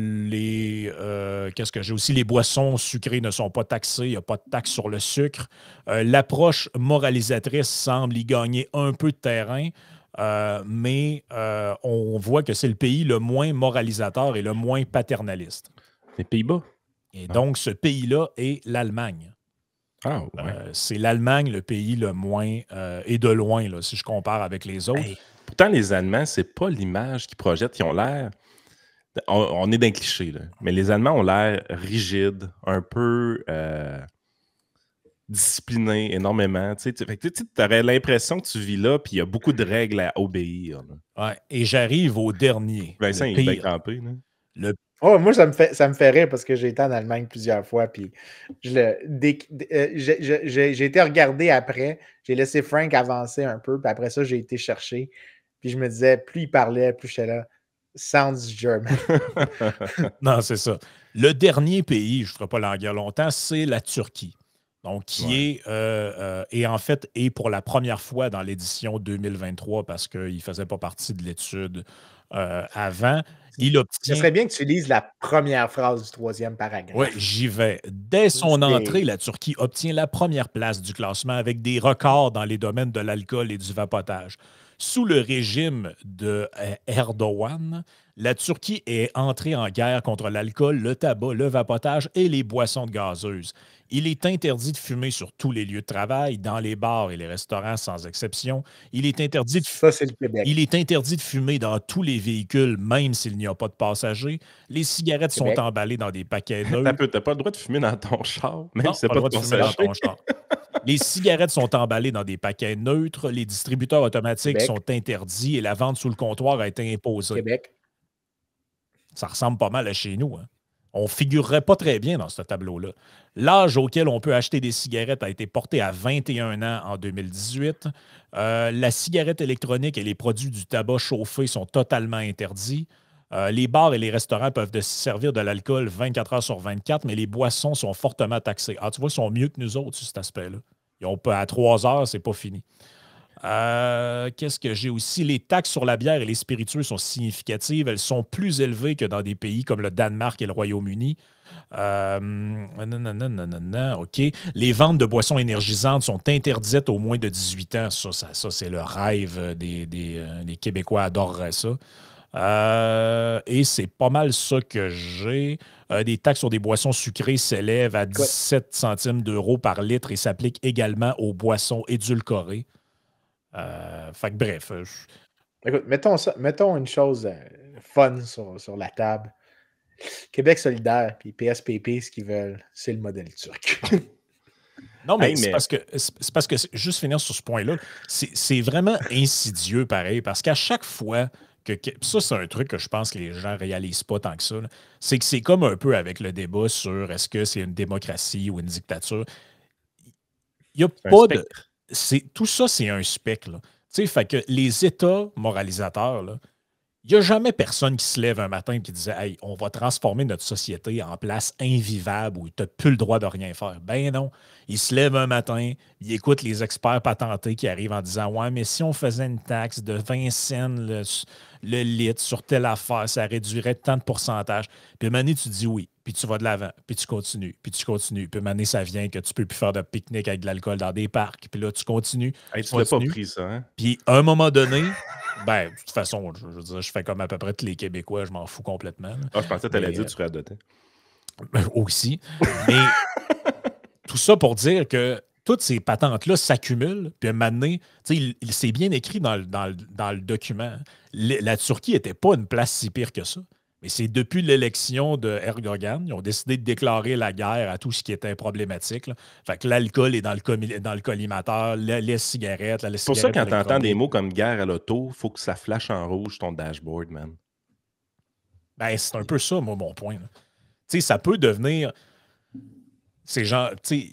que j'ai aussi? Les boissons sucrées ne sont pas taxées, il n'y a pas de taxe sur le sucre. L'approche moralisatrice semble y gagner un peu de terrain, mais on voit que c'est le pays le moins moralisateur et le moins paternaliste. Les Pays-Bas. Et donc, ce pays-là est l'Allemagne. Ah, ouais. C'est l'Allemagne le pays le moins, et de loin, là, si je compare avec les autres. Hey, pourtant, les Allemands, c'est pas l'image qu'ils projettent. Ils ont l'air... On est d'un cliché, là. Mais les Allemands ont l'air rigides, un peu discipliné énormément. Tu aurais l'impression que tu vis là, puis il y a beaucoup de règles à obéir. Là. Ouais, et j'arrive au dernier. Vincent, Le il est bien pire. crampé. Là. Le Oh, moi, ça me fait rire parce que j'ai été en Allemagne plusieurs fois. Puis j'ai été regardé après. J'ai laissé Frank avancer un peu. Puis après ça, j'ai été chercher. Puis je me disais, plus il parlait, plus j'étais là. Sounds German. Non, c'est ça. Le dernier pays, je ne ferai pas l'enguerre longtemps, c'est la Turquie. Donc, qui est en fait, est pour la première fois dans l'édition 2023 parce qu'il ne faisait pas partie de l'étude avant. Il Ce obtient. serait bien que tu lises la première phrase du 3e paragraphe. Oui, j'y vais. Dès son entrée, la Turquie obtient la première place du classement avec des records dans les domaines de l'alcool et du vapotage. Sous le régime de Erdogan, la Turquie est entrée en guerre contre l'alcool, le tabac, le vapotage et les boissons gazeuses. Il est interdit de fumer sur tous les lieux de travail, dans les bars et les restaurants sans exception. Ça, c'est le Québec. Il est interdit de fumer dans tous les véhicules, même s'il n'y a pas de passagers. Les cigarettes sont emballées dans des paquets neutres. T'as pas le droit de fumer dans ton char, même non, si c'est pas pas le droit de fumer dans ton char. Les cigarettes sont emballées dans des paquets neutres. Les distributeurs automatiques sont interdits et la vente sous le comptoir a été imposée. Québec. Ça ressemble pas mal à chez nous. Hein? On ne figurerait pas très bien dans ce tableau-là. L'âge auquel on peut acheter des cigarettes a été porté à 21 ans en 2018. La cigarette électronique et les produits du tabac chauffé sont totalement interdits. Les bars et les restaurants peuvent se servir de l'alcool 24 heures sur 24, mais les boissons sont fortement taxées. Ah, tu vois, ils sont mieux que nous autres sur cet aspect-là. À 3 heures, c'est pas fini. Qu'est-ce que j'ai aussi? Les taxes sur la bière et les spiritueux sont significatives. Elles sont plus élevées que dans des pays comme le Danemark et le Royaume-Uni. OK. Les ventes de boissons énergisantes sont interdites aux moins de 18 ans. Ça c'est le rêve des Québécois adoreraient ça. Et c'est pas mal ça que j'ai. Des taxes sur des boissons sucrées s'élèvent à 17 centimes d'euros par litre et s'appliquent également aux boissons édulcorées. Fait que bref. Écoute, mettons une chose fun sur la table. Québec solidaire puis PSPP, ce qu'ils veulent, c'est le modèle turc. Non, mais c'est parce que juste finir sur ce point-là, c'est vraiment insidieux pareil, parce qu'à chaque fois ça, c'est un truc que je pense que les gens ne réalisent pas tant que ça, c'est que c'est comme un peu avec le débat sur est-ce que c'est une démocratie ou une dictature. Il n'y a pas de. Tout ça, c'est un spectre. Fait que les États moralisateurs, il n'y a jamais personne qui se lève un matin et qui disait hey, on va transformer notre société en place invivable où tu n'as plus le droit de rien faire. Ben non. Ils se lèvent un matin, ils écoutent les experts patentés qui arrivent en disant ouais, mais si on faisait une taxe de 20 cents le litre sur telle affaire, ça réduirait tant de pourcentage. Puis à un moment donné, tu dis oui, puis tu vas de l'avant, puis tu continues, puis tu continues. Puis à un moment donné, ça vient que tu ne peux plus faire de pique-nique avec de l'alcool dans des parcs. Puis là, tu continues. Hey, tu l'as pas pris, ça, hein? Puis à un moment donné, ben, de toute façon, je veux dire, je fais comme à peu près tous les Québécois, je m'en fous complètement. Ah, je pensais que tu allais dire que tu serais adopté. Aussi. Mais tout ça pour dire que toutes ces patentes-là s'accumulent, puis à un moment donné, c'est bien écrit dans le document. La Turquie n'était pas une place si pire que ça. Mais c'est depuis l'élection de Erdogan, ils ont décidé de déclarer la guerre à tout ce qui était problématique. Là. Fait que l'alcool est dans le collimateur, les cigarettes. C'est pour ça que quand tu entends des mots comme guerre à l'auto, il faut que ça flash en rouge ton dashboard, man. Ben, c'est un peu ça, moi, mon point. Tu sais, ça peut devenir. Ces gens, tu sais,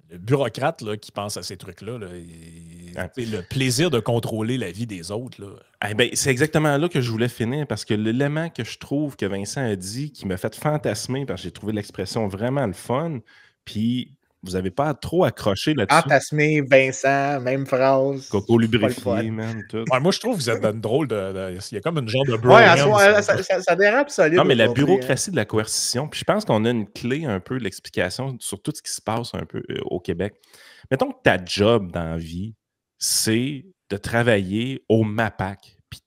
le bureaucrate là, qui pense à ces trucs-là, le plaisir de contrôler la vie des autres. Là. Eh ben, c'est exactement là que je voulais finir parce que l'élément que je trouve que Vincent a dit qui m'a fait fantasmer parce que j'ai trouvé l'expression vraiment le fun, puis vous n'avez pas trop accroché là-dessus. Fantasmer, Vincent, même phrase. Coco lubrifié, man, tout. Ouais, moi, je trouve que vous êtes dans une drôle de. Il y a comme une genre de bromance. Ouais, ça dérape solide. Non, mais la bureaucratie de la coercition, puis je pense qu'on a une clé un peu de l'explication sur tout ce qui se passe un peu au Québec. Mettons que ta job dans la vie, c'est de travailler au MAPAC. Puis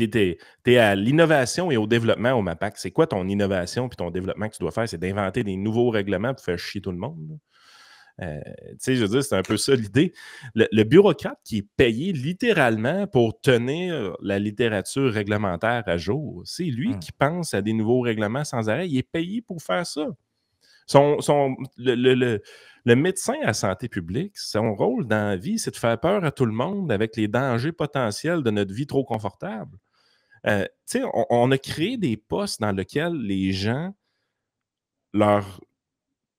tu es à l'innovation et au développement au MAPAC. C'est quoi ton innovation puis ton développement que tu dois faire? C'est d'inventer des nouveaux règlements pour faire chier tout le monde. Tu sais, je veux dire, c'est un peu ça l'idée. Le bureaucrate qui est payé littéralement pour tenir la littérature réglementaire à jour, c'est lui qui pense à des nouveaux règlements sans arrêt. Il est payé pour faire ça. Le médecin à santé publique, son rôle dans la vie, c'est de faire peur à tout le monde avec les dangers potentiels de notre vie trop confortable. On a créé des postes dans lesquels les gens, leur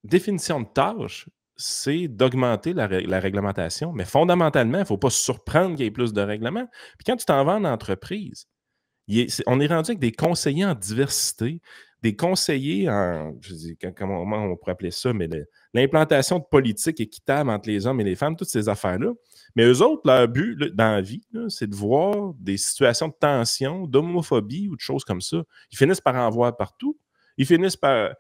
définition de tâche, c'est d'augmenter la réglementation. Mais fondamentalement, il ne faut pas se surprendre qu'il y ait plus de règlements. Puis quand tu t'en vas en entreprise, on est rendu avec des conseillers en diversité, des conseillers en, je dis, comment on pourrait appeler ça, mais l'implantation de politique équitable entre les hommes et les femmes, toutes ces affaires-là. Mais eux autres, leur but dans la vie, c'est de voir des situations de tension, d'homophobie ou de choses comme ça. Ils finissent par en voir partout. Ils finissent par...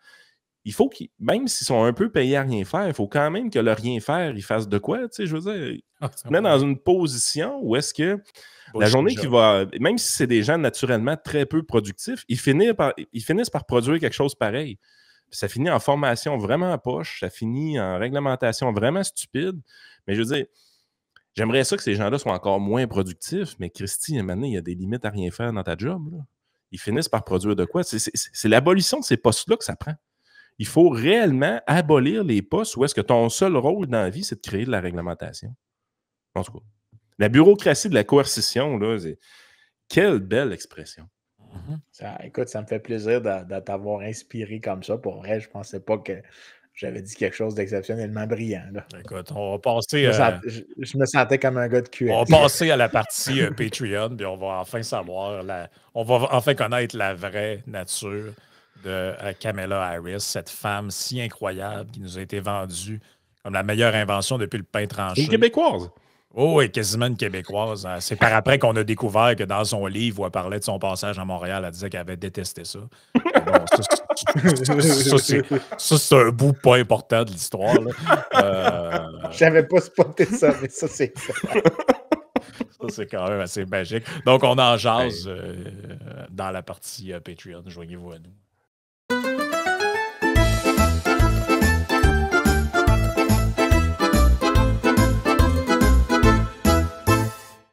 Il faut qu'ils, même s'ils sont un peu payés à rien faire, il faut quand même que le rien faire, ils fassent de quoi, tu sais, je veux dire. Ils se mettent dans une position où est-ce que la journée qui va, même si c'est des gens naturellement très peu productifs, ils finissent par produire quelque chose pareil. Puis ça finit en formation vraiment poche, ça finit en réglementation vraiment stupide. Mais je veux dire, j'aimerais ça que ces gens-là soient encore moins productifs, mais Christy, à un moment donné, il y a des limites à rien faire dans ta job, là. Ils finissent par produire de quoi? C'est l'abolition de ces postes-là que ça prend. Il faut réellement abolir les postes où est-ce que ton seul rôle dans la vie, c'est de créer de la réglementation. En tout cas, la bureaucratie de la coercition, là, quelle belle expression. Écoute, ça me fait plaisir de t'avoir inspiré comme ça. Pour vrai, je ne pensais pas que j'avais dit quelque chose d'exceptionnellement brillant. Là. Écoute, on va passer... Je me sentais comme un gars de QS. On va passer à la partie Patreon, puis on va enfin savoir, on va enfin connaître la vraie nature de Kamala Harris, cette femme si incroyable qui nous a été vendue comme la meilleure invention depuis le pain tranché. Une Québécoise. Oh, oui, quasiment une Québécoise. C'est par après qu'on a découvert que dans son livre où elle parlait de son passage à Montréal, elle disait qu'elle avait détesté ça. Bon, ça, c'est un bout pas important de l'histoire. Je n'avais pas spoté ça, mais ça, c'est ça. Ça, c'est quand même assez magique. Donc, on en jase dans la partie Patreon. Joignez-vous à nous.